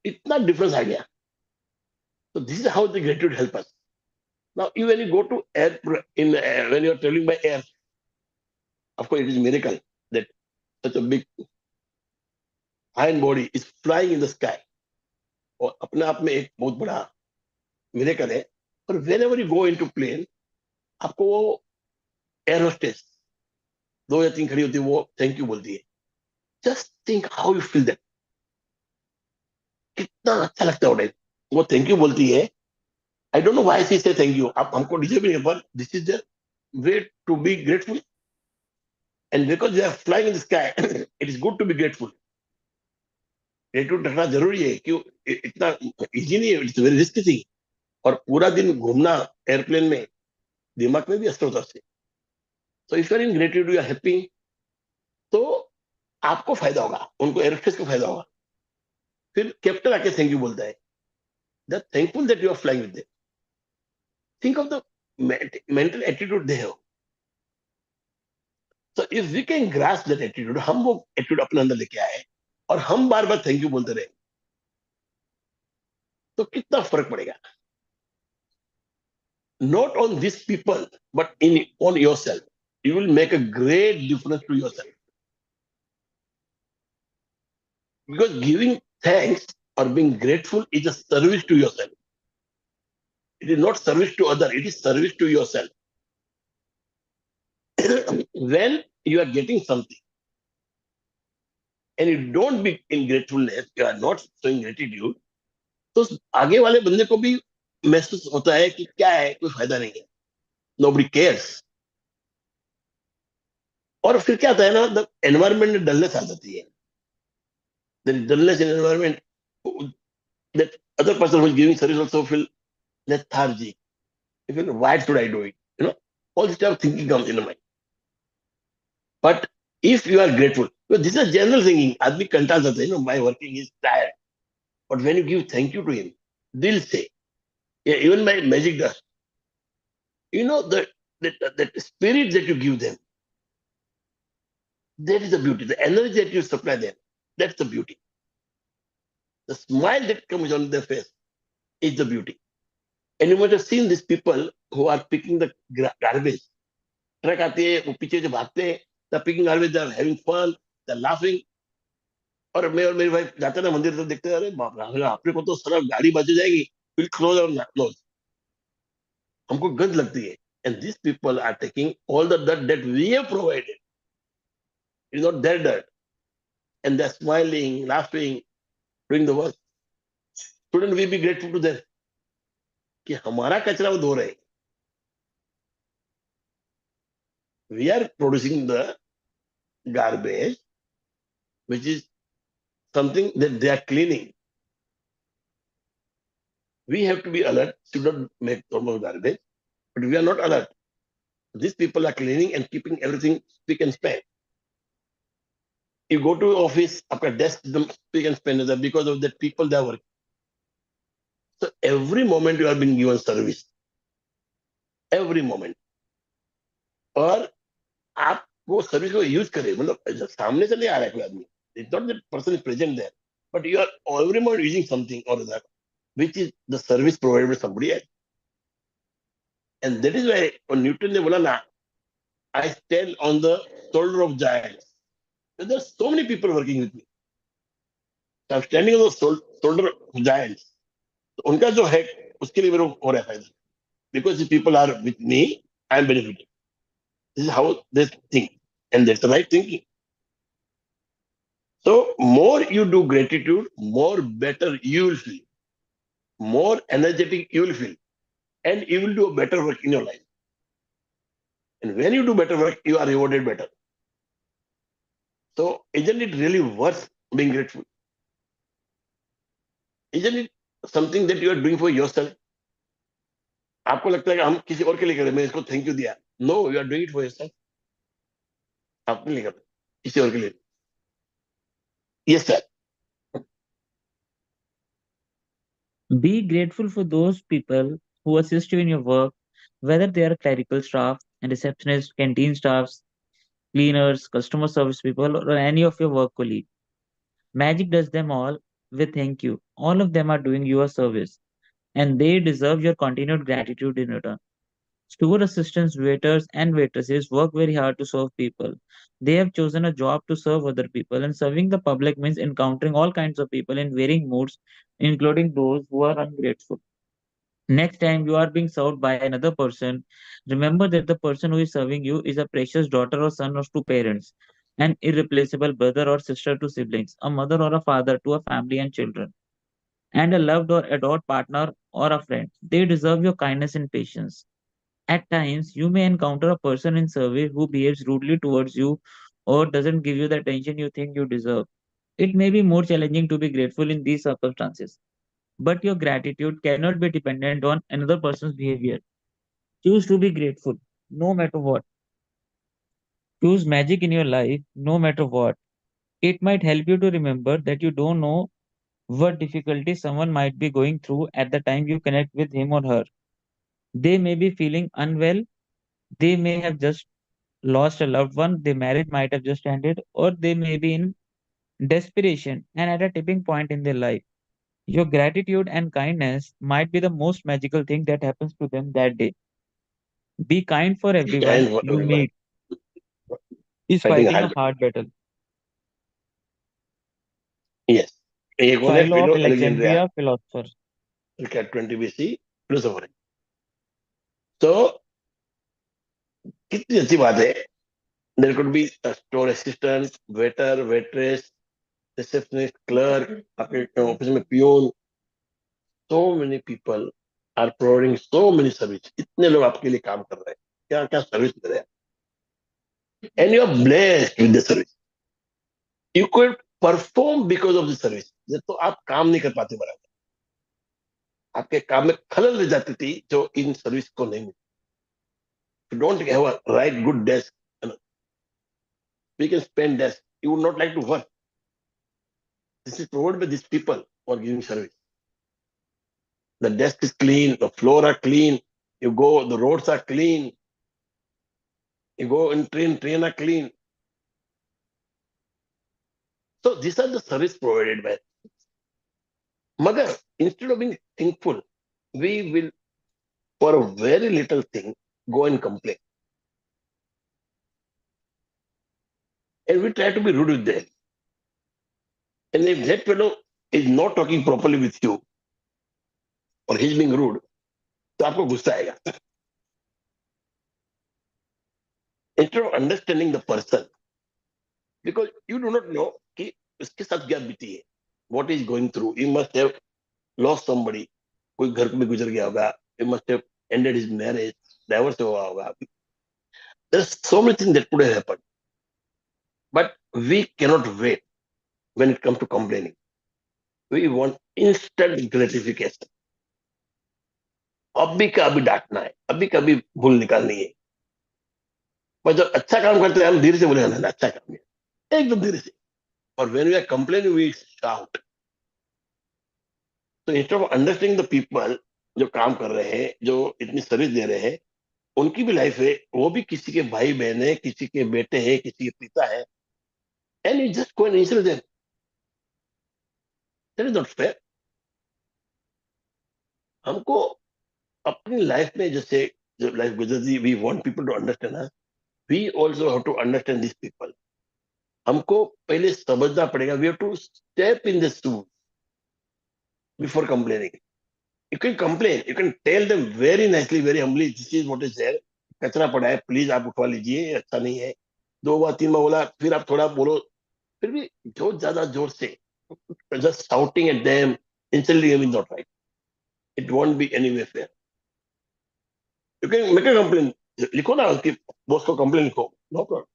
इतना डिफरेंस आ गया. So this is how the gratitude help us. Now, you when you go to air in when you are traveling by air, of course it is a miracle that such a big iron body is flying in the sky. और अपने आप में एक बहुत बड़ा miracle है. पर whenever you go into plane, आपको वो एयर होस्टेस दो या तीन खड़ी होती है, वो थैंक यू बोलती है. Just think how you feel that. कितना अच्छा लगता है वो टाइम. वो थैंक यू बोलती है. I don't know why she say thank you. आप हमको डिजर्व नहीं है, पर this is the way to be grateful. And because they are flying in the sky, it is good to be grateful. Grateful रखना जरूरी है, क्यों? इतना इजी नहीं है, इट्स वेरी रिस्की थिंग. और पूरा दिन घूमना एयरप्लेन में, दिमाग में भी असर होता है. तो if you are in gratitude, you are happy, तो आपको फायदा होगा, उनको एयरफोर्स को फायदा होगा. फिर कैप्टन आके थैंक यू बोलता है. That thankful that you are flying with them. Think of the mental attitude they have. So if we can grasp that attitude, हम वो एटीट्यूड अपने अंदर लेके आए और हम बार बार थैंक यू बोलते रहे, तो कितना फर्क पड़ेगा. Not on these people, but on yourself. You will make a great difference to yourself. Because giving thanks or being grateful is a service to yourself. It is not service to other, it is service to yourself. When you are getting something and you don't be in gratefulness, you are not showing gratitude, तो आगे वाले बंदे को भी महसूस होता है कि क्या है, कोई फायदा नहीं है. Nobody cares. और फिर क्या होता है ना, द एनवायरमेंट में डलनेस आ जाती है. there is dullness in environment, that other person who is giving service also feel lethargic. You feel, why should I do it? All this type of thinking comes in the mind. But if you are grateful, because this is general thinking, आदमी कंटाल जाता है, my working is tired. But when you give thank you to him, दिल से, yeah, even my magic dust, that spirit that you give them, that is the beauty. The energy that you supply them, that's the beauty. The smile that comes on their face is the beauty. And you might have seen these people who are picking the garbage. Truck आती है, वो पीछे जो भागते हैं, they're picking garbage, they're having fun, they're laughing. और मैं और मेरी वाइफ जाते ना मंदिर, तो देखते हैं, अरे बाप रे, आपने को तो सारा गाड़ी बच जाएगी, विल क्लोज और क्लोज, हमको गंद लगती है. And these people are taking all the dirt that we have provided. It's not their dirt. And they're smiling, laughing, doing the work. Shouldn't we be grateful to them? कि हमारा कचरा वो धो रहे हैं. We are producing the garbage, which is something that they are cleaning. We have to be alert, should not make so much garbage, but we are not alert. These people are cleaning and keeping everything spick and span. You go to office, आपका desk एकदम spick and span है, because of the people they are working. So every moment you are being given service. Every moment. और आप वो service को use करें, मतलब सामने से नहीं आ रहा है कोई आदमी. It's not that person is present there, but you are every moment using something or other, which is the service provided by somebody else. And that is why when Newton ने बोला ना, I stand on the shoulder of giants. There are so many people working with me. So I'm standing on the shoulder of giants. तो उनका जो है, उसके लिए मेरे को हो रहा है फायदा. Because if people are with me, I am benefiting. This is how they think. And that's the right thinking. So more you do gratitude, more better you will feel. More energetic you will feel. And you will do a better work in your life. And when you do better work, you are rewarded better. So isn't it really worth being grateful? Isn't it something that you are doing for yourself? आपको लगता है कि हम किसी और के लिए करें, मैं इसको थैंक यू दिया. No, you are doing it for yourself. आपके लिए करते, किसी और के लिए. Yes sir. Be grateful for those people who assist you in your work, whether they are clerical staff and receptionists, canteen staffs, cleaners, customer service people, or any of your work colleagues. Magic does them all with thank you. All of them are doing you a service, and they deserve your continued gratitude in return. Store assistants, waiters, and waitresses work very hard to serve people. They have chosen a job to serve other people, and serving the public means encountering all kinds of people in varying moods, including those who are ungrateful. Next time you are being served by another person, remember that the person who is serving you is a precious daughter or son of two parents, an irreplaceable brother or sister to siblings, a mother or a father to a family and children, and a loved or adored partner or a friend. They deserve your kindness and patience. At times, you may encounter a person in service who behaves rudely towards you or doesn't give you the attention you think you deserve. It may be more challenging to be grateful in these circumstances, but your gratitude cannot be dependent on another person's behavior. Choose to be grateful, no matter what. Choose magic in your life, no matter what. It might help you to remember that you don't know what difficulty someone might be going through at the time you connect with him or her. They may be feeling unwell, they may have just lost a loved one, their marriage might have just ended, or they may be in desperation and at a tipping point in their life. Your gratitude and kindness might be the most magical thing that happens to them that day. Be kind for everyone And you everyone meet is fighting a fighting a hard. hard battle. Yes. ये कौन है? Philo of Philo Alexandria, Alexandria, philosopher. का 20 BC philosopher है. तो कितनी अच्छी बात है. There could be a store assistant, waiter, waitress, receptionist, clerk, आपके ऑफिस में peon. So many people are providing so many service. इतने लोग आपके लिए काम कर रहे हैं. क्या क्या सर्विस दे रहे हैं. And you are blessed with the service. You could perform because of the service, तो आप काम नहीं कर पाते बराबर, आपके काम में खलल रह जाती थी जो इन सर्विस को नहीं मिली. Don't have a right good desk, we can spend desk, you would not like to work. This is provided by these people who are giving service. The desk is clean, the floor are clean, you go, the roads are clean, you go in train are clean. So these are the service provided by. Magar, instead of being thankful, we will, for a very little thing, go and complain. And we try to be rude with them. And if that fellow is not talking properly with you, or he's being rude, तो आपको गुस्सा आएगा. Instead of understanding the person, because you do not know कि उसके साथ क्या बीती है, what is going through. He must have lost somebody. कोई घर में गुजर गया होगा. He must have ended his marriage, divorce हुआ होगा. There's so many things that could have happened. But we cannot wait when it comes to complaining. We want instant gratification. अभी का अभी डांटना है, अभी का अभी भूल निकालनी है. पर जब अच्छा काम करते हैं हम धीरे से बोले ना अच्छा काम है, एकदम धीरे से. और when we are complaining we shout. So instead of understanding the people जो काम कर रहे हैं, जो इतनी सर्विस दे रहे हैं, उनकी भी लाइफ है, वो भी किसी के भाई बहन है, किसी के बेटे हैं, किसी के पिता है, and you just go and insult them. That is not fair. हमको अपनी लाइफ में जैसे जब लाइफ गुजरती, we want people to understand us. We also have to understand these people. हमको पहले समझना पड़ेगा. We have to step in the shoes before complaining. You can complain, you can tell them very nicely, very humbly, this is what is there. कचरा पड़ा है, please आप उठवा लीजिए, अच्छा नहीं है. 2 बार 3 बार बोला, फिर आप थोड़ा बोलो. फिर भी जो ज्यादा जोर से just shouting at them, insulting them is not right. It won't be anyway fair. You can make a complaint. लिखो ना उसकी बॉस को कंप्लेन लिखो, no problem.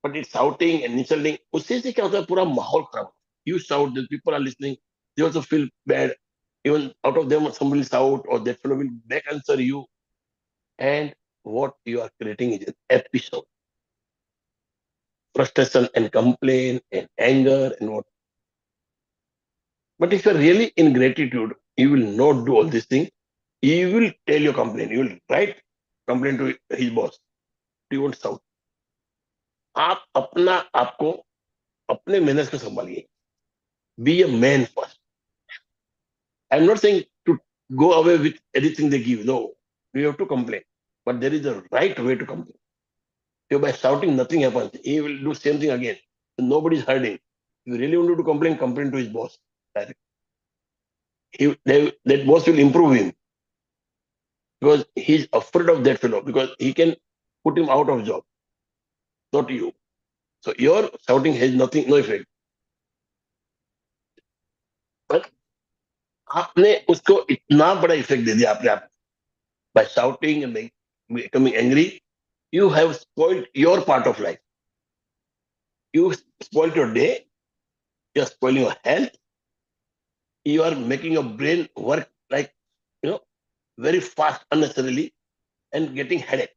But it's shouting and insulting, उससे से क्या होता है, पूरा माहौल खराब. You shout, the people are listening, they also feel bad. Even out of them somebody will shout, or that fellow will back answer you, and what you are creating is an episode. Frustration and complaint and anger and what. But if you are really in gratitude, you will not do all these things. You will tell your complaint. You will write complaint to his boss. You won't shout. आप अपना आपको अपने manage को संभालिए. Be a man first. I'm not saying to go away with anything they give. No, we have to complain. But there is a right way to complain. If by shouting nothing happens, he will do same thing again. Nobody is hurting. If you really want to complain, complain to his boss. That boss will improve him, because he's afraid of that fellow, because he can put him out of job, not you. So your shouting has nothing, no effect. But आपने उसको इतना बड़ा effect दे दिया अपने आप. By shouting and becoming angry, you have spoiled your part of life. You spoiled your day. You are spoiling your health. You are making your brain work like, very fast unnecessarily and getting headache.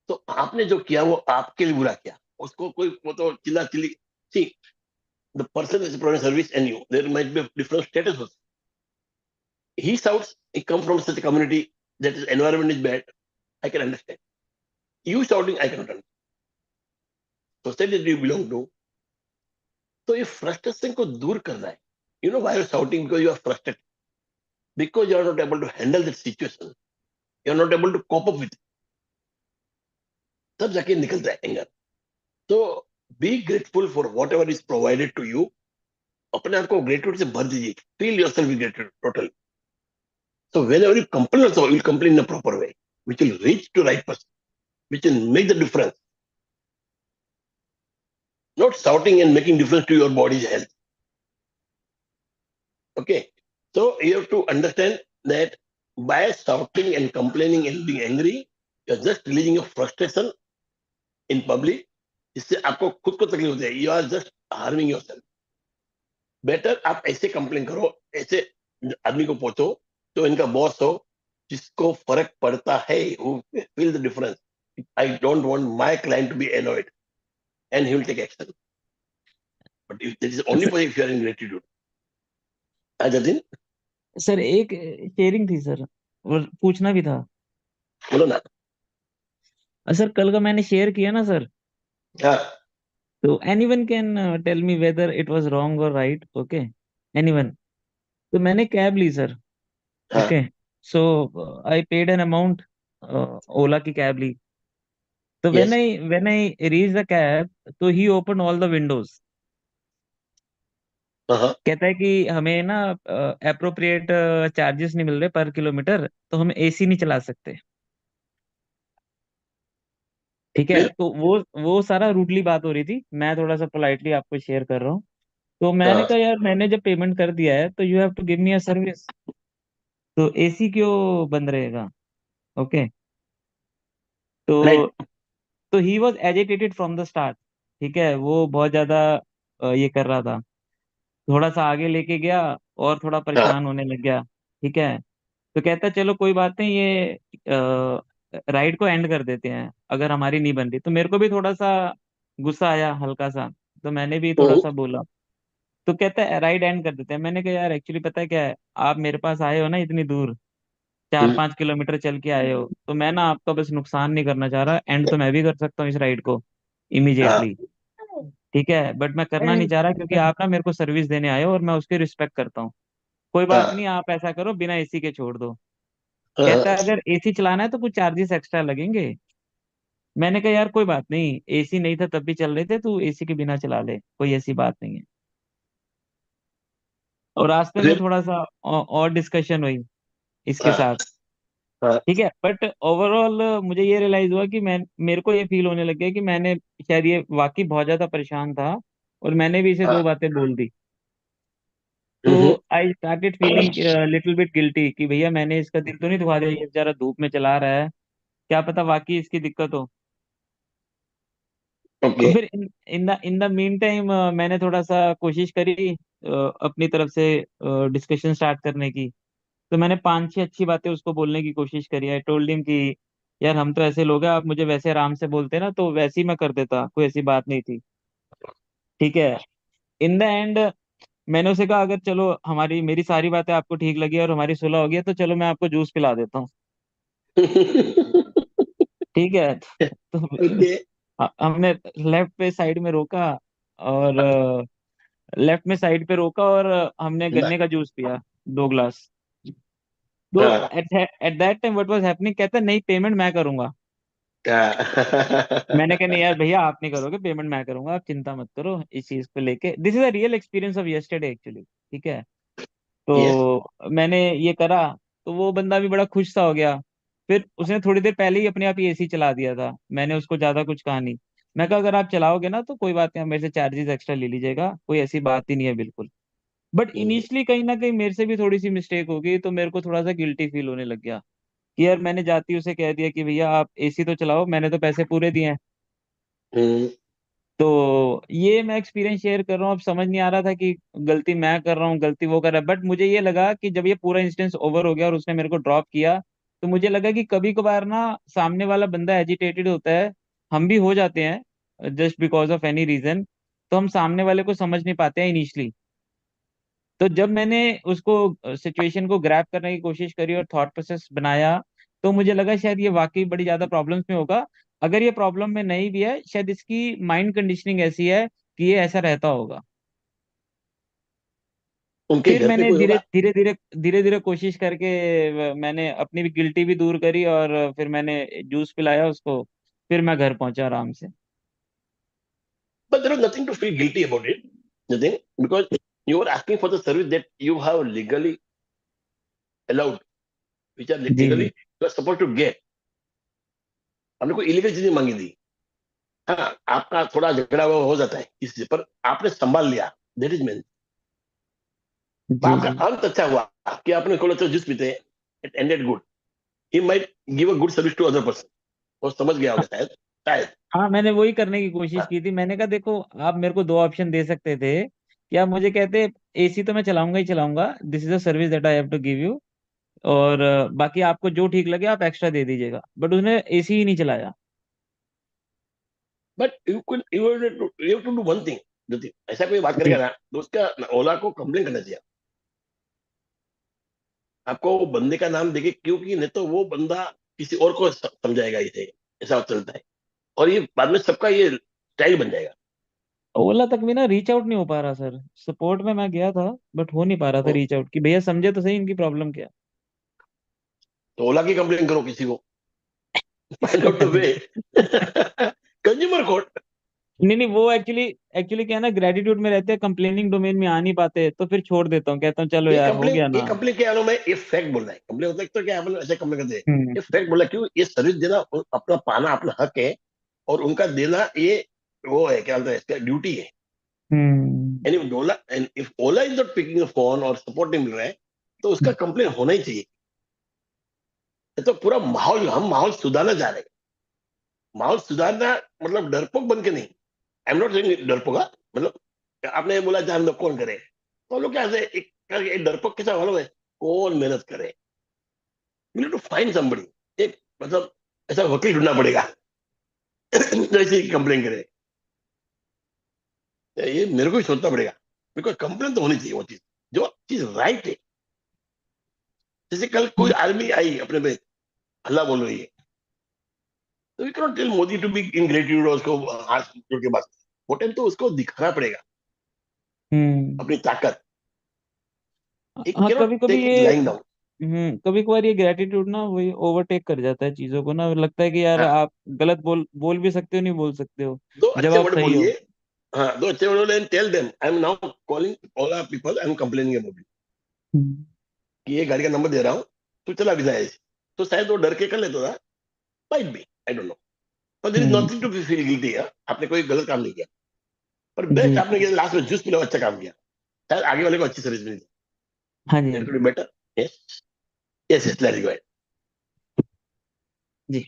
तो आपने जो किया वो आपके लिए बुरा किया. उसको कोई वो तो चिल्ला chilli. See, the person is providing service and you, there might be a different status also. He shouts, he comes from such a community that his environment is bad. I can understand. You shouting, I cannot understand. Society that you belong to. तो ये frustration को दूर करना है. You know why you're shouting? Because you are frustrated. Because you are not able to handle that situation. You are not able to cope up with it. तब जाके निकलता है anger. So be grateful for whatever is provided to you. अपने आप को gratitude से भर दीजिए. Feel yourself with gratitude totally. So whenever you complain also, you will complain in a proper way, which will reach to right person, which will make the difference. Not shouting and making difference to your body's health. Okay. So you have to understand that by shouting and complaining and being angry, you're just releasing your frustration in public, इससे आपको खुद को तकलीफ होती है, you are just harming yourself. Better आप ऐसे complain करो, ऐसे आदमी को पूछो जो इनका बॉस हो, जिसको फर्क पड़ता है, who feel the difference. I don't want my client to be annoyed, and he will take action. But if this is only for if you are in gratitude. Jatin, sir एक sharing थी sir, और पूछना भी था। बोलो ना। Sir कल का मैंने शेयर किया ना सर, हाँ तो anyone can tell me whether it was wrong और राइट, ओके, एनीवन। तो मैंने कैब ली सर, हाँ okay, so I paid an amount, Ola की कैब ली। तो yes when I reach the cab, तो he open all the windows. हाँ कहता है कि हमें ना अप्रोप्रिएट चार्जेस नहीं मिल रहे पर किलोमीटर, तो हम एसी नहीं चला सकते। ठीक है, फिर तो वो सारा रूडली बात हो रही थी, मैं थोड़ा सा पोलाइटली आपको शेयर कर रहा हूँ। तो मैंने हाँ कहा यार मैंने जब पेमेंट कर दिया है तो you have to give me a service, तो एसी क्यों बंद रहेगा, ओके। तो right he was agitated from the start. ठीक है, वो बहुत ज्यादा ये कर रहा था, थोड़ा सा आगे लेके गया और थोड़ा हाँ परेशान होने लग गया। ठीक है, तो कहता है चलो कोई बात नहीं, ये राइड को एंड कर देते हैं अगर हमारी नहीं बन रही। तो मेरे को भी थोड़ा सा गुस्सा आया हल्का सा, तो मैंने भी थोड़ा सा बोला। तो कहता है राइड एंड कर देते हैं। मैंने कहा यार एक्चुअली पता है क्या है, आप मेरे पास आए हो ना इतनी दूर, 4-5 किलोमीटर चल के आए हो, तो मैं ना आपका बस नुकसान नहीं करना चाह रहा, एंड तो मैं भी कर सकता हूँ इस राइड को हाँ इमीडिएटली। ठीक है, बट मैं करना नहीं चाह रहा क्योंकि आप ना मेरे को सर्विस देने आए हो और मैं उसकी रिस्पेक्ट करता हूँ। कोई बात हाँ नहीं, आप ऐसा करो बिना एसी के छोड़ दो। कहता हाँ है अगर एसी चलाना है तो कुछ चार्जेस एक्स्ट्रा लगेंगे। मैंने कहा यार कोई बात नहीं, एसी नहीं था तब भी चल रहे थे, तू एसी के बिना चला ले, कोई ऐसी बात नहीं है। और रास्ते में फिर थोड़ा सा और डिस्कशन हुई इसके हाँ साथ। हाँ ठीक है, बट ओवरऑल मुझे ये रियलाइज हुआ कि मैं, मेरे को ये फील होने लग गया कि मैंने शायद ये वाकई बहुत ज्यादा परेशान था और मैंने भी इसे दो हाँ बातें बोल दी। तो hmm, I started feeling little bit guilty कि भैया मैंने इसका दिल तो नहीं दुखा दिया, ये बेचारा धूप में चला रहा है, क्या पता वाकई इसकी दिक्कत हो। तो ओके फिर इन द मीन टाइम मैंने थोड़ा सा कोशिश करी अपनी तरफ से डिस्कशन स्टार्ट करने की। तो मैंने 5-6 अच्छी बातें उसको बोलने की कोशिश करी। आई टोल्ड हिम कि यार हम तो ऐसे लोग हैं, आप मुझे वैसे आराम से बोलते ना तो वैसे ही मैं कर देता, कोई ऐसी बात नहीं थी। ठीक है, इन द एंड मैंने उसे कहा अगर चलो हमारी मेरी सारी बातें आपको ठीक लगी और हमारी सुलह हो गई है, तो चलो मैं आपको जूस पिला देता हूँ। ठीक है, तो ओके हमने लेफ्ट पे साइड में रोका, और लेफ्ट में साइड पे रोका और हमने गन्ने का जूस पिया 2 ग्लास। तो हाँ at that time what was happening, कहता नहीं पेमेंट मैं करूंगा। मैंने कहा नहीं यार भैया आप नहीं करोगे, पेमेंट मैं करूंगा, आप चिंता मत करो इस चीज को लेके। This is a real experience of yesterday actually. ठीक है, यस तो मैंने ये करा, तो वो बंदा भी बड़ा खुश सा हो गया। फिर उसने थोड़ी देर पहले ही अपने आप ही एसी चला दिया था, मैंने उसको ज्यादा कुछ कहा नहीं। मैं कहा अगर आप चलाओगे ना तो कोई बात नहीं, आप मेरे से चार्जेस एक्स्ट्रा ले लीजिएगा, कोई ऐसी बात ही नहीं है बिल्कुल। बट इनिशियली कहीं ना कहीं मेरे से भी थोड़ी सी मिस्टेक हो गई, तो मेरे को थोड़ा सा गिल्टी फील होने लग गया कि यार मैंने जाती उसे कह दिया कि भैया आप एसी तो चलाओ, मैंने तो पैसे पूरे दिए हैं। तो ये मैं एक्सपीरियंस शेयर कर रहा हूँ। अब समझ नहीं आ रहा था कि गलती मैं कर रहा हूँ गलती वो कर रहा है, बट मुझे ये लगा कि जब ये पूरा इंस्टेंस ओवर हो गया और उसने मेरे को ड्रॉप किया, तो मुझे लगा कि कभी कभार ना सामने वाला बंदा एजिटेटेड होता है, हम भी हो जाते हैं just because of any reason, तो हम सामने वाले को समझ नहीं पाते हैं इनिशियली। तो जब मैंने उसको सिचुएशन को ग्रैब करने की कोशिश करी और थॉट प्रोसेस बनाया, तो मुझे लगा शायद ये वाकई बड़ी ज्यादा प्रॉब्लम्स में होगा। अगर ये प्रॉब्लम में नहीं भी है, शायद इसकी माइंड कंडीशनिंग ऐसी है कि ये ऐसा रहता होगा। उनके फिर घर पे मैंने कोई धीरे होगा। धीरे धीरे धीरे धीरे कोशिश करके मैंने अपनी भी गिल्टी भी दूर करी, और फिर मैंने जूस पिलाया उसको, फिर मैं घर पहुंचा आराम से। But there is nothing to feel guilty about it. Nothing. Because you are asking for the service that you have legally allowed, which are ji legally ji you are supposed to get. हमने कोई illegal चीजें मांगी थी। हाँ, आपका थोड़ा झगड़ा वो हो जाता है इससे, पर आपने संभाल लिया, दैट इज मेन। जी आपका जी अंत अच्छा हुआ कि आपने खोला तो जूस पीते हैं, it ended good. He might give a good service to other person, वो समझ गया होगा शायद। शायद। हाँ, मैंने वही करने की कोशिश हाँ, की थी। मैंने कहा देखो, आप मेरे को दो ऑप्शन दे सकते थे कि आप मुझे कहते एसी तो मैं चलाऊंगा ही चलाऊंगा, this is a service that I have to give you, और बाकी आपको जो ठीक लगे आप एक्स्ट्रा दे दीजिएगा, बट उसने एसी ही नहीं चलाया। But you to do one thing, Jyoti, ऐसा कोई बात करेगा जी। ना तो उसका ओला को कंप्लेन करना चाहिए आपको, वो बंदे का नाम देके, क्योंकि नहीं तो वो बंदा किसी और को समझाएगा इसे, ऐसा चलता है, और ये बाद में सबका ये स्टाइल बन जाएगा। ओला तक भी ना रीच आउट नहीं हो पा रहा सर, सपोर्ट में मैं गया था बट हो नहीं पा रहा था तो, रीच आउट, कि भैया समझे तो सही इनकी प्रॉब्लम क्या तो ओला की कंप्लेन करो किसी को, find out the way. Consumer court. नहीं नहीं, वो एक्चुअली एक्चुअली क्या है ना, ग्रेटिट्यूड में रहते हैं, कंप्लेनिंग डोमेन में आ नहीं पाते, तो फिर छोड़ देता हूँ, कहता हूँ चलो ये यार हो कंप्लेन गया ये ना। कंप्लेन क्या है, मैं ये फैक्ट बोल रहा है, कंप्लेन होता है तो क्या अपन ऐसे कंप्लेन करते हैं, हम्म। ये फैक्ट बोला, क्यों ये सर्विस देना अपना पाना अपना हक है, और उनका देना ये वो है, क्या बोलते हैं, इसका ड्यूटी है। Hmm. And if Ola is not picking the phone और सपोर्ट नहीं मिल रहा है, तो उसका कंप्लेन होना ही चाहिए। ये तो पूरा माहौल, हम माहौल सुधारना चाह रहे हैं, माहौल सुधारना मतलब डरपोक बन के नहीं। आई एम नॉट सेइंग डरपोक, हाँ? मतलब आपने बोला जान दो कौन करे, तो लोग क्या से एक डरपोक कैसा मालूम है, कौन मेहनत करे, you need to find somebody, एक मतलब ऐसा वकील ढूंढना पड़ेगा जो ऐसी कंप्लेन करे, ये मेरे को ही सोचना पड़ेगा, बिकॉज कंप्लेन तो होनी चाहिए वो चीज, जो चीज राइट है। जैसे कल कोई आर्मी आई अपने पे हल्ला बोल रही है, तो we cannot tell Modi to be in gratitude और उसको हाथ जोड़ के बात, वो टाइम तो उसको दिखाना पड़ेगा हम्म। अपनी ताकत, इट हाँ, कैनॉट कभी कभी टेक इट ये, लाइंग डाउन। कभी कभार ये ग्रेटिट्यूड ना वही ओवरटेक कर जाता है चीजों को ना, लगता है कि यार हाँ, आप गलत बोल बोल भी सकते हो, नहीं बोल सकते हो दो जब अच्छे आप वर्ड सही बोलिए, हो। हाँ दो अच्छे वर्ड बोले, tell them I am now calling all are people, I am complaining about you, hmm. कि ये गाड़ी का नंबर दे रहा हूँ, तो चला भी जाए, तो शायद वो डर के कर लेता था, might be, I don't know, पर there is hmm. Nothing to be feel guilty, आपने कोई गलत काम नहीं किया, पर बेस्ट जी। आपने किया, लास्ट में जूस पिला, अच्छा काम किया, शायद आगे वाले को अच्छी सर्विस मिली, हाँ जी, हाँ इट जी। Could be better. Yes, yes, yes, let's go. जी।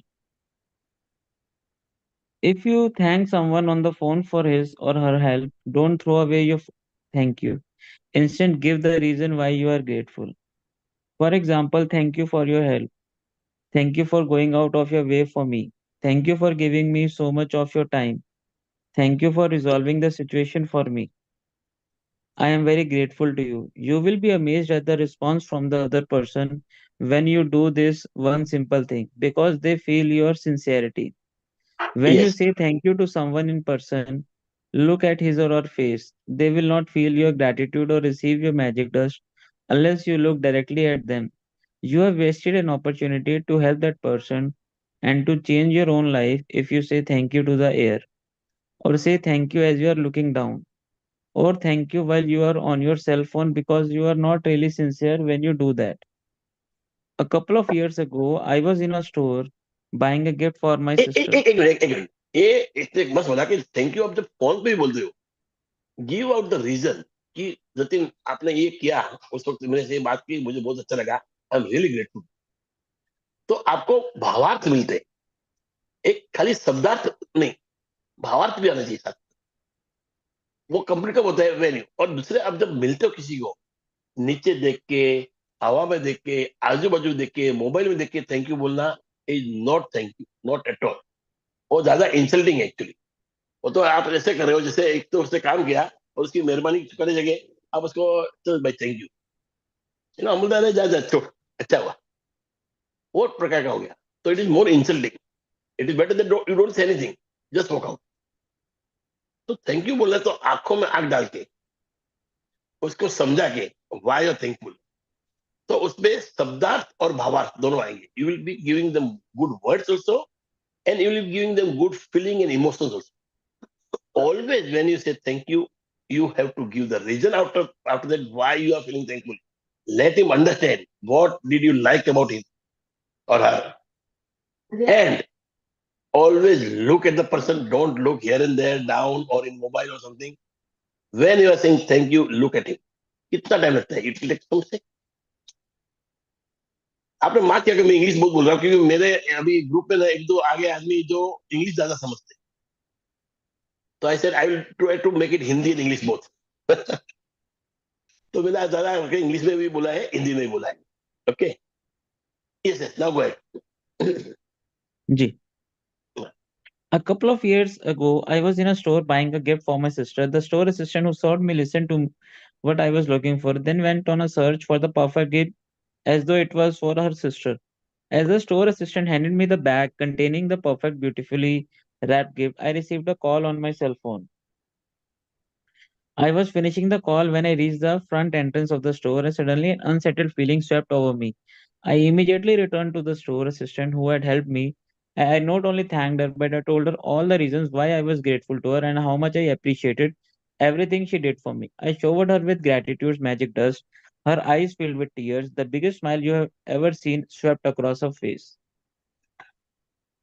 If you thank someone on the phone for his or her help, don't throw away your thank you. Instead, give the reason why you are grateful. For example, thank you for your help. Thank you for going out of your way for me. Thank you for giving me so much of your time. Thank you for resolving the situation for me. I am very grateful to you. You will be amazed at the response from the other person when you do this one simple thing because they feel your sincerity. When you Yes, say thank you to someone in person, look at his or her face. They will not feel your gratitude or receive your magic dust unless you look directly at them. You have wasted an opportunity to help that person and to change your own life if you say thank you to the air, or say thank you as you are looking down, or thank you while you are on your cell phone because you are not really sincere when you do that. A couple of years ago, I was in a store buying a gift for my sister. एक minute, एक minute, ये इसने मस्त बोला कि thank you आप जब phone पे ही बोलते हो, गिव आउट द रीजन, कि जतिन आपने ये किया, उस वक्त मेरे से ये बात की, मुझे बहुत अच्छा लगा, आई एम रियली ग्रेटफुल, तो आपको भावार्थ मिलते हैं, एक खाली शब्दार्थ नहीं, भावार्थ भी आना चाहिए साथ, वो कंप्लीट कब होता है वेन्यू, और दूसरे आप जब मिलते हो किसी को, नीचे देख के, हवा में देख के, आजू बाजू देख के, मोबाइल में देख के थैंक यू बोलना is not thank you, not at all, वो ज्यादा इंसल्टिंग है एक्चुअली। वो तो आप ऐसे कर रहे हो जैसे एक तो उसने काम किया और उसकी मेहरबानी करने जगह आप उसको, चल भाई थैंक यू नो अमृता, जा जा छोड़, अच्छा हुआ, वो प्रकार का हो गया, तो it is more insulting, it is better that you don't say anything, just walk out. तो थैंक यू बोलना तो आंखों में आंख डाल के उसको समझा के वाई आर थैंकफुल, तो उसमें शब्दार्थ और भावार्थ दोनों आएंगे, you will be giving them good words also, and you will be giving them good feeling and emotions also. Always when you say thank you have to give the reason after that why you are feeling thankful. Let him understand what did you like about him or her. And always look at the person. Don't look here and there, down or in mobile or something. When you are saying thank you, look at him. कितना time लगता है? It will take some second. आपने mark किया कि मैं English बहुत बोल रहा हूँ, क्योंकि मेरे अभी ग्रुप में ना एक दो आगे आदमी जो इंग्लिश ज्यादा समझते हैं, तो I said I will try to make it Hindi and English both. तो मैंने ज्यादा इंग्लिश में भी बोला है, हिंदी में भी बोला है। Okay, yes yes, now go ahead. जी। A couple of years ago, I was in a store buying a gift for my sister. The store assistant who saw me listened to what I was looking for, then went on a search for the perfect gift as though it was for her sister. As the store assistant handed me the bag containing the perfect, beautifully wrapped gift, I received a call on my cell phone. I was finishing the call when I reached the front entrance of the store and suddenly an unsettled feeling swept over me. I immediately returned to the store assistant who had helped me. I not only thanked her, but I told her all the reasons why I was grateful to her and how much I appreciated everything she did for me. I showered her with gratitude's magic dust. Her eyes filled with tears. The biggest smile you have ever seen swept across her face.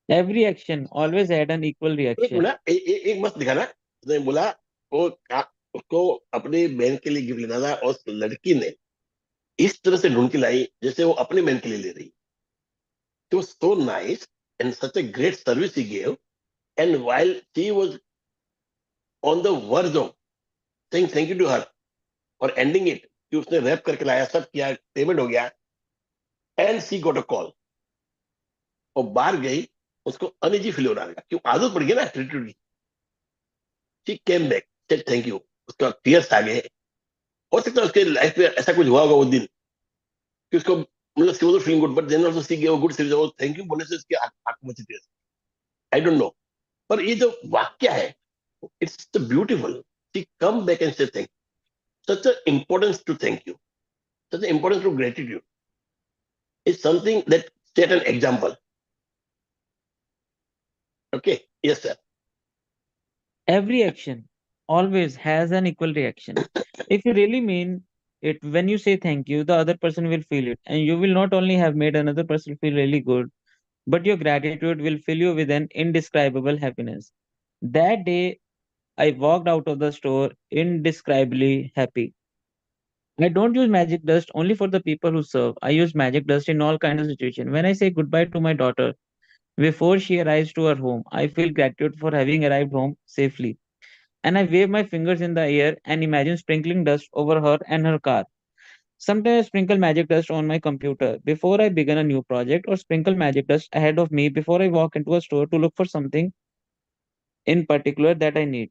Every action always had an equal एक reaction. Minute, एक मस्त दिखाना। उसने बोला वो उसको अपनी बहन के लिए गिफ्ट लेना था, और उस लड़की ने इस तरह से ढूंढ के लाई जैसे वो अपनी बहन के लिए ले रही। It was so nice and such a great service he gave. And while she was on the verge of saying thank you to her और ending it, कि उसने रैप करके लाया, सब किया, पेमेंट हो गया, and she got a call, और बाहर गई, उसको अनइजी फील हो रहा था, क्यों आदत पड़ गई ना एटीट्यूड की। She came back, said thank you, उसका टीयर्स आ गए। हो सकता है उसके लाइफ में ऐसा कुछ हुआ होगा वो दिन कि उसको मतलब she was feeling good, but then also she give a good service, और थैंक यू बोलने से उसके आंखों में टीयर्स। आई डोंट नो, पर ये जो वाक्य है, it's beautiful. She come back and से thank, such an importance to thank you, such an importance to gratitude is something that set an example. Okay, yes sir. Every action always has an equal reaction. If you really mean it, when you say thank you, the other person will feel it, and you will not only have made another person feel really good, but your gratitude will fill you with an indescribable happiness. That day, I walked out of the store indescribably happy. I don't use magic dust only for the people who serve. I use magic dust in all kinds of situations. When I say goodbye to my daughter before she arrives to her home, I feel gratitude for having arrived home safely, and I wave my fingers in the air and imagine sprinkling dust over her and her car. Sometimes I sprinkle magic dust on my computer before I begin a new project, or sprinkle magic dust ahead of me before I walk into a store to look for something in particular that I need.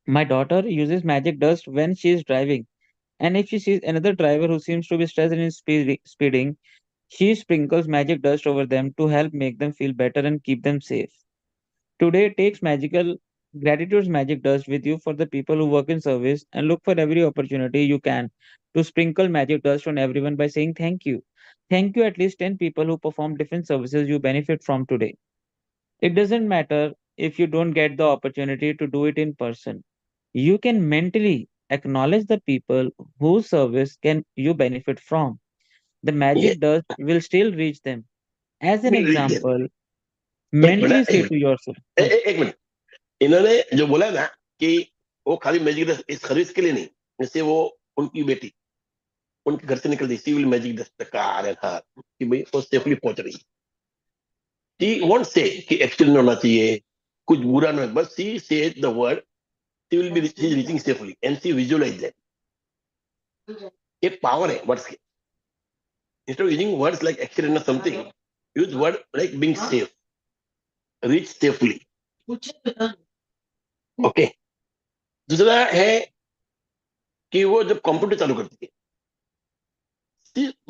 My daughter uses magic dust when she is driving, and if she sees another driver who seems to be stressed and is speeding, she sprinkles magic dust over them to help make them feel better and keep them safe. Today takes magical gratitude's magic dust with you for the people who work in service, and look for every opportunity you can to sprinkle magic dust on everyone by saying thank you. Thank you at least 10 people who perform different services you benefit from today. It doesn't matter if you don't get the opportunity to do it in person. You can mentally acknowledge the people whose service can you benefit from. The ये magic dust will still reach them. As an will reach them. example, एक mentally minute, say to yourself, एक minute, इन्होंने जो बोला ना कि वो खाली मैजिक डस्ट इस सर्विस के लिए नहीं, जैसे वो उनकी बेटी उनके घर से निकल गई, she will magic dust the car and her, कि भाई वो सेफली पहुंच रही। शी वोंट से कि एक्सीडेंट होना चाहिए, कुछ बुरा ना हो, बस she said the word, she will be reaching safely, and she visualize that. एक पावर है वर्ड्स की। Instead of using words like accident और something, use word like being safe, reach safely. Okay, दूसरा है कि वो जब कंप्यूटर चालू करती है,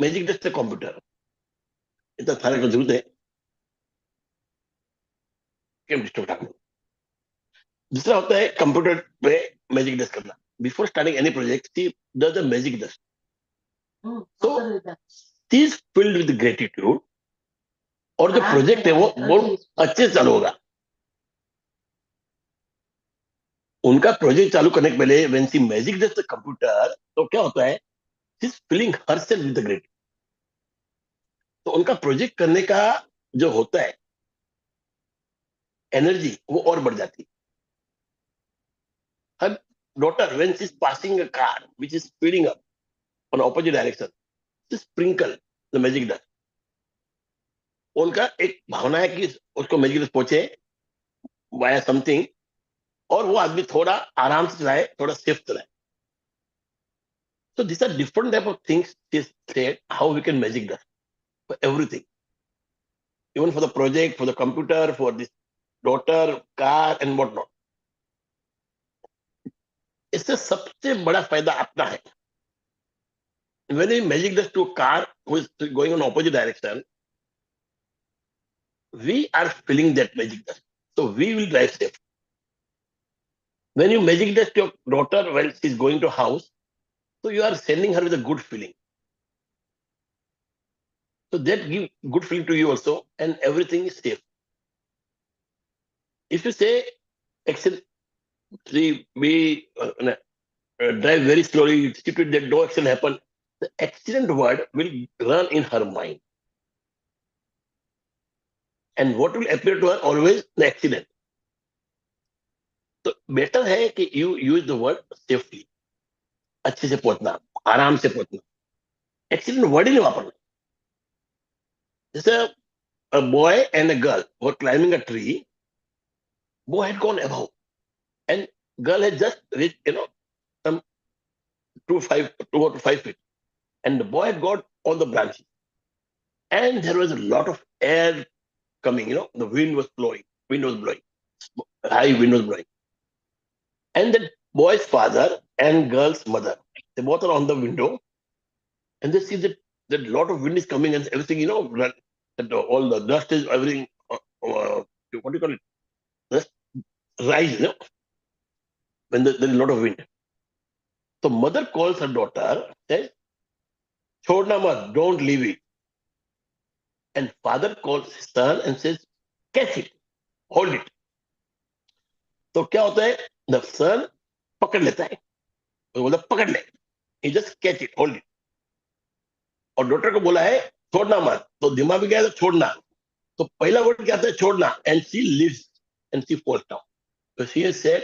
मैजिक डस्ट से कंप्यूटर इतना सारे को जरूरत है कि डिस्टर्ब। दूसरा होता है कंप्यूटर पे मैजिक डस्ट करना। Before starting any project she does a magic dust, तो she is filled with gratitude, और जो प्रोजेक्ट है वो बहुत अच्छे से चालू होगा। उनका प्रोजेक्ट चालू करने के पहले when she magic dust the computer, तो क्या होता है, she is feeling herself with great, तो उनका प्रोजेक्ट करने का जो होता है एनर्जी, वो और बढ़ जाती है। Her daughter, when she's passing a car which is speeding up on opposite direction, she sprinkle the magic dust. उनका एक भावना है कि उसको मैजिक डस्ट पहुंचे वाया समथिंग, और वो आदमी थोड़ा आराम से चलाए, थोड़ा सेफ चलाए. So these are different type of things is said how we can magic dust for everything, even for the project, for the computer, for this daughter, car and whatnot. इससे सबसे बड़ा फायदा अपना है. When we magic dust to a car who is going on opposite direction, we are feeling that magic dust. So we will drive safe. When you magic dust your daughter while she's going to a house, so you are sending her with a good feeling. So that give good feeling to you also, and everything is safe. If you say, excellent, we drive very slowly, stick with that no accident happen, the accident word will run in her mind. And what will appear to her always the accident. तो better है कि you use the word safely, अच्छे से पहुंचना, आराम से पहुंचना, accident word ही नहीं वापरना. जैसे a boy and a girl were climbing a tree. Boy had gone above and girl had just reached, some 2 or 5 feet, and the boy had got on the branches, and there was a lot of air coming. The wind was blowing, high wind was blowing, and the boy's father and girl's mother, they both are on the window, and they see that lot of wind is coming and everything, that all the dust is everything. What do you call it? Dust rise, when there is a lot of wind. So mother calls her daughter, says, "Chodna mat, don't leave it." And father calls his son and says, "Catch it, hold it." तो क्या होता है? The son पकड़ लेता है, वो बोलता पकड़ ले, he just catch it, hold it. और डॉटर को बोला है छोड़ना मत, तो दिमाग में गया तो छोड़ना. तो पहला वर्ड क्या था? छोड़ना. And she leaves and she falls down. So she has said,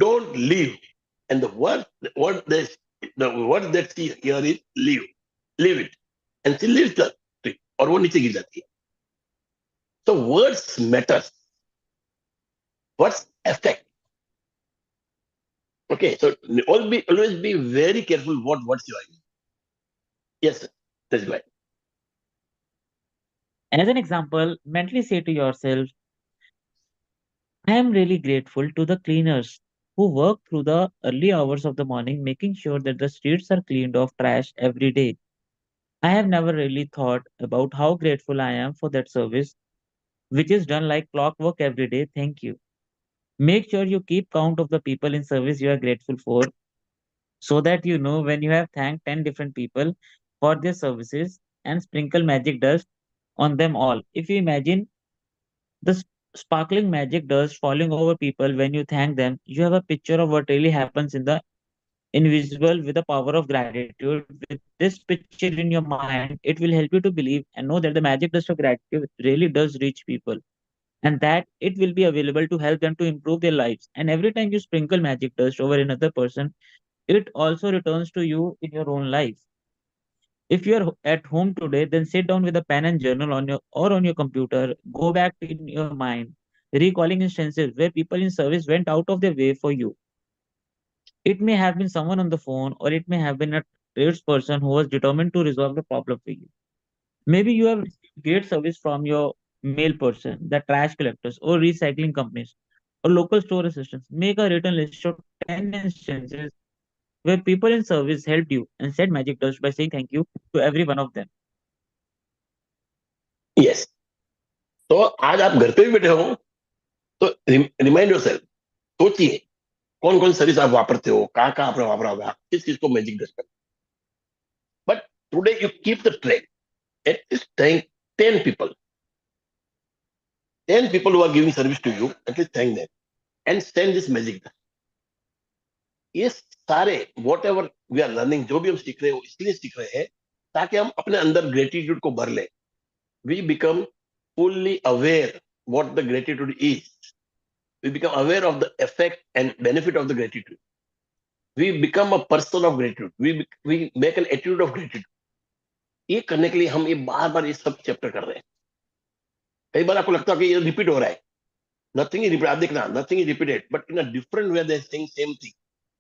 "Don't leave." And the word that she here is leave it. And she leaves the tree, और वो नीचे गिर जाती है. So words matters. Words affect. Okay, so always be very careful what words you are using. Yes, sir. That's right. As an example, mentally say to yourself, I am really grateful to the cleaners who work through the early hours of the morning, making sure that the streets are cleaned of trash every day. I have never really thought about how grateful I am for that service, which is done like clockwork every day. Thank you. Make sure you keep count of the people in service you are grateful for, so that you know when you have thanked 10 different people for their services, and sprinkle magic dust on them all. If you imagine the sparkling magic dust falling over people when you thank them, you have a picture of what really happens in the invisible with the power of gratitude. With this picture in your mind, it will help you to believe and know that the magic dust of gratitude really does reach people, and that it will be available to help them to improve their lives. And every time you sprinkle magic dust over another person, it also returns to you in your own life. If you are at home today, then sit down with a pen and journal on your or on your computer. Go back in your mind, recalling instances where people in service went out of their way for you. It may have been someone on the phone, or it may have been a tradesperson who was determined to resolve the problem for you. Maybe you have received great service from your mail person, the trash collectors, or recycling companies, or local store assistants. Make a written list of 10 instances where people in service helped you and said magic dust by saying thank you to every one of them. Yes. तो आज आप घर पे भी बैठे हो, तो remind yourself, सोचिए कौन कौन सर्विस आप वापरते हो, कहाँ कहाँ आपने वापरा होगा, किस चीज को मैजिक डस्ट करना. But today you keep the track. At least thank 10 people. 10 people who are giving service to you, at least thank them and send this magic dust. ये सारे whatever we are learning, जो भी हम सीख रहे हो इसलिए सीख रहे हैं ताकि हम अपने अंदर ग्रेटिट्यूड को भर ले. We become fully aware what the gratitude is. We become aware of the effect and benefit of the gratitude. We become a person of gratitude. We make an attitude of gratitude. ये करने के लिए हम ये बार बार ये सब chapter कर रहे हैं. कई बार आपको लगता है कि ये रिपीट हो रहा है, नथिंग इज रिपीट, आप देखना nothing is repeated but in a different way they saying same thing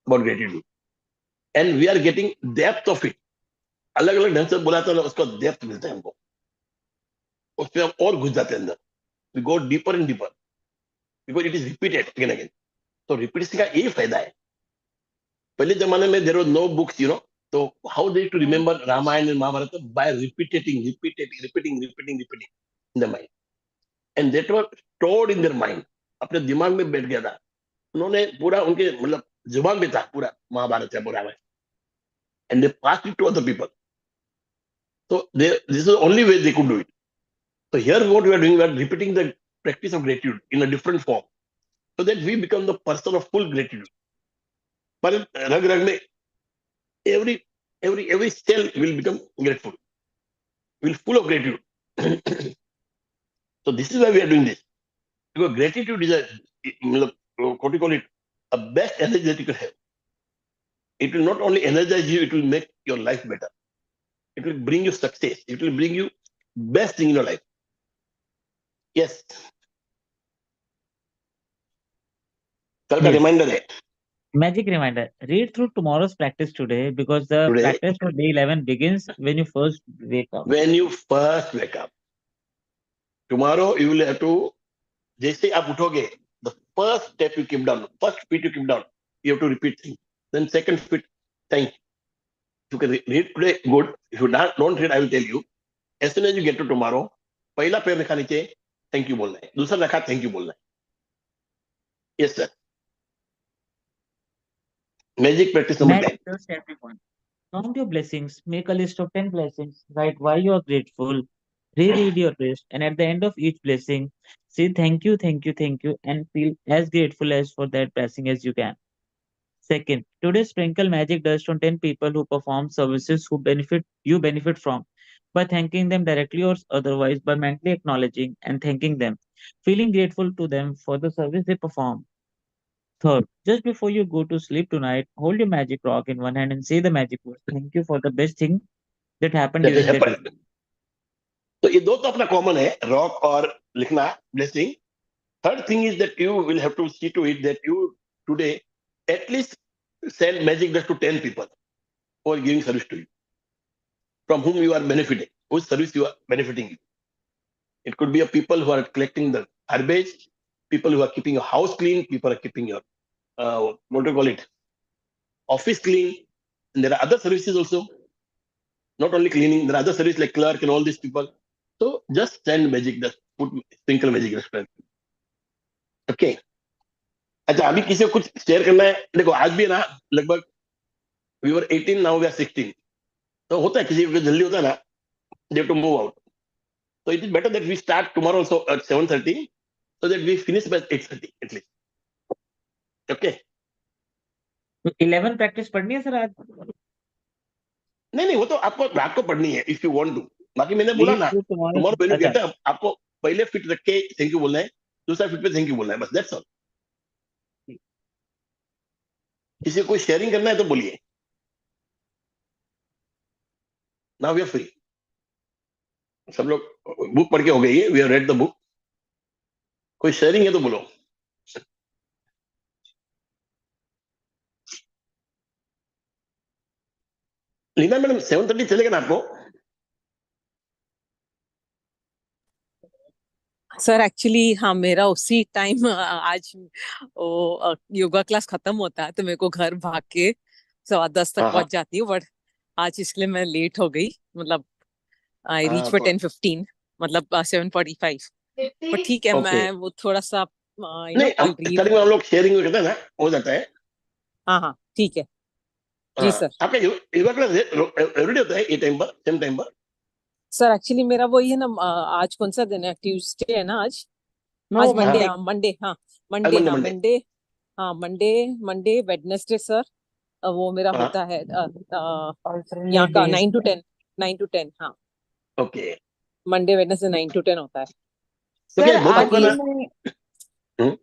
about gratitude and we are getting depth of it. अलग अलग ढंग से बोला तो उसका डेप्थ मिलता है हमको, उसमें हम और घुस जाते हैं अंदर, we go deeper and deeper because it is repeated again again. तो रिपीटेशन का यही फायदा है। पहले जमाने में there was no books you know, तो how they to remember Ramayana and Mahabharata by repeating in the mind and that was stored in their mind, अपने दिमाग में बैठ गया था। उन्होंने पूरा उनके मतलब जुबान में था पूरा महाभारत है पूरा Ramayana and they pass it to other people. So this is the only way they could do it. So here what we are doing, we are repeating the practice of gratitude in a different form so that we become the person of full gratitude. पर रग रग में every cell will become grateful, will full of gratitude. So this is why we are doing this. Because gratitude is what do you call it, a best energy that you can have. It will not only energize you, it will make your life better. It will bring you success. It will bring you best thing in your life. Yes. कल का Yes. Reminder है Magic reminder. Read through tomorrow's practice today because the today practice for day 11 begins when you first wake up. when you first wake up. Tomorrow you will have to, जैसे आप उठोगे, the first step you keep down, first feet you keep down, you have to repeat things. Then second feet, thank you. You can read today, good. If you don't read, I will tell you. As soon as you get to tomorrow, पहला पैर रखा नीचे, thank you बोलना है. दूसरा रखा, thank you बोलना है. Yes sir. Magic practice number 10. Magic does everyone. Count your blessings. Make a list of 10 blessings. Write why you are grateful. Reread your list. And at the end of each blessing, say thank you, and feel as grateful as for that blessing as you can. Second, today sprinkle magic dust on 10 people who perform services who benefit from by thanking them directly or otherwise by mentally acknowledging and thanking them, feeling grateful to them for the service they perform. Third, just before you go to sleep tonight, hold your magic rock in one hand and say the magic words. Thank you for the best thing that happened That has during the day. happened. तो ये दो तो अपना common है, rock और लिखना, blessing. Third thing is that you will have to see to it that you today at least send magic dust to 10 people who are giving service to you, from whom you are benefiting, whose service you are benefiting. It could be a people who are collecting the garbage, people who are keeping your house clean, people are keeping your, what do you call it, office clean. And there are other services also, not only cleaning, there are other services like clerk and all these people. So just send magic dust, sprinkle magic dust. Okay. अच्छा, अभी किसी को कुछ share करना है? देखो आज भी है ना, लगभग we were 18, now we are 16. तो होता है, किसी को जल्दी होता है ना, they have to move out. So it is better that we start tomorrow also at 7:30 so that we finish by 8:30 at least. Okay. 11 practice पढ़नी है सर आज? नहीं वो तो आपको रात को पढ़नी है if you want to. बाकी मैंने बोला ना, tomorrow. tomorrow when you अच्छा, get up, आपको पहले फिट रख के थैंक यू बोलना है, दूसरा फिट पे थैंक यू बोलना है, बस that's all. किसी को कोई शेयरिंग करना है तो बोलिए. Now we are free. सब लोग बुक पढ़ के हो गई है, we have read the book. कोई शेयरिंग है तो बोलो. लीना मैडम 7:30 चलेगा ना आपको? सर एक्चुअली हाँ, मेरा उसी टाइम आज वो योगा क्लास खत्म होता है तो मेरे को घर भाग के 10:15 तक हाँ पहुंच जाती हूँ, बट आज इसलिए मैं लेट हो गई. मतलब आई रीच हाँ फॉर तो 10:15, मतलब 7:45. पर ठीक है, ओके. मैं वो थोड़ा सा नहीं हम रीड. स्टार्टिंग में हम लोग शेयरिंग करते हैं ना, हो जाता है. हाँ हाँ ठीक है जी हाँ, सर. आपका योगा क्लास एवरीडे होता है ये टाइम पर, सेम टाइम पर? सर एक्चुअली मेरा वही है ना, आज कौन सा दिन है? ट्यूसडे है ना आज? आज मंडे. हाँ. हाँ मंडे. हाँ आज मंडे. मंडे हाँ मंडे. मंडे. हाँ मंडे. मंडे वेडनेसडे सर, वो मेरा हाँ होता है यहाँ alternate का days. 9 to 10. हाँ ओके. मंडे वेडनेसडे 9 to 10 होता है. तो सर क्या बहुत आज आपका ना, मैंने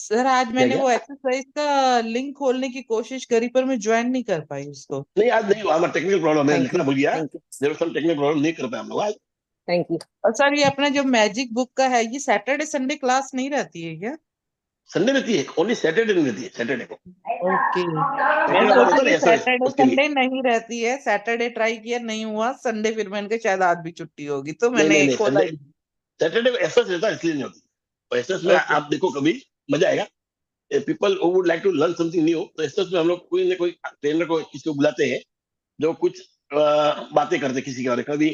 सर आज क्या मैंने क्या? वो एक्सरसाइज का लिंक खोलने की कोशिश करी पर मैं ज्वाइन नहीं कर पाई उसको. नहीं आज नहीं हुआ, हमारा टेक्निकल प्रॉब्लम है, थैंक लिखना यू भूल गया. Thank you. There was some technical problem, नहीं कर पाए हम लोग आज. Thank you. और सर ये अपना जो मैजिक बुक का है, ये सैटरडे संडे क्लास नहीं रहती है क्या? संडे रहती है, ओनली सैटरडे नहीं रहती है, सैटरडे को ओके, मैं मीटिंग वाला सोचा होता है कि ना ऐसा, सैटरडे उसके लिए। संडे नहीं रहती है, सैटरडे ट्राई किया नहीं हुआ, संडे फिर मैंने कहा शायद आज भी छुट्टी होगी तो नहीं मैंने नहीं नहीं, खोला संडे ही। सैटरडे को एसएस रहता है, इसलिए नहीं होती। और एसएस में ओके, आप देखो कभी, मजा आएगा। People would like to learn something new, तो एसएस में हम लोग कोई ना कोई ट्रेनर को किसी को बुलाते हैं जो कुछ बातें करते हैं किसी के बारे में, कभी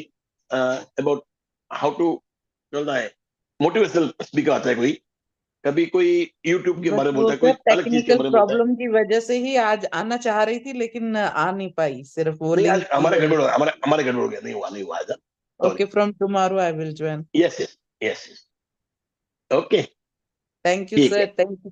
अबाउट हाउ टू चलता है, मोटिवेशनल स्पीकर आता है कोई, कभी कोई यूट्यूब के बस बारे में वो बोलता है, सर कोई अलग चीज के टेक्निकल बारे में बोलता है। प्रॉब्लम की वजह से ही आज आना चाह रही थी लेकिन आ नहीं पाई, सिर्फ वो नहीं, लिंक आज की हमारा वजह गड़बड़ हो से। गया, हमारा गड़बड़ हो गया, नहीं हुआ आज। Sorry. Okay, from tomorrow I will join. Yes yes yes, okay, thank you ठीक है। Sir, thank you.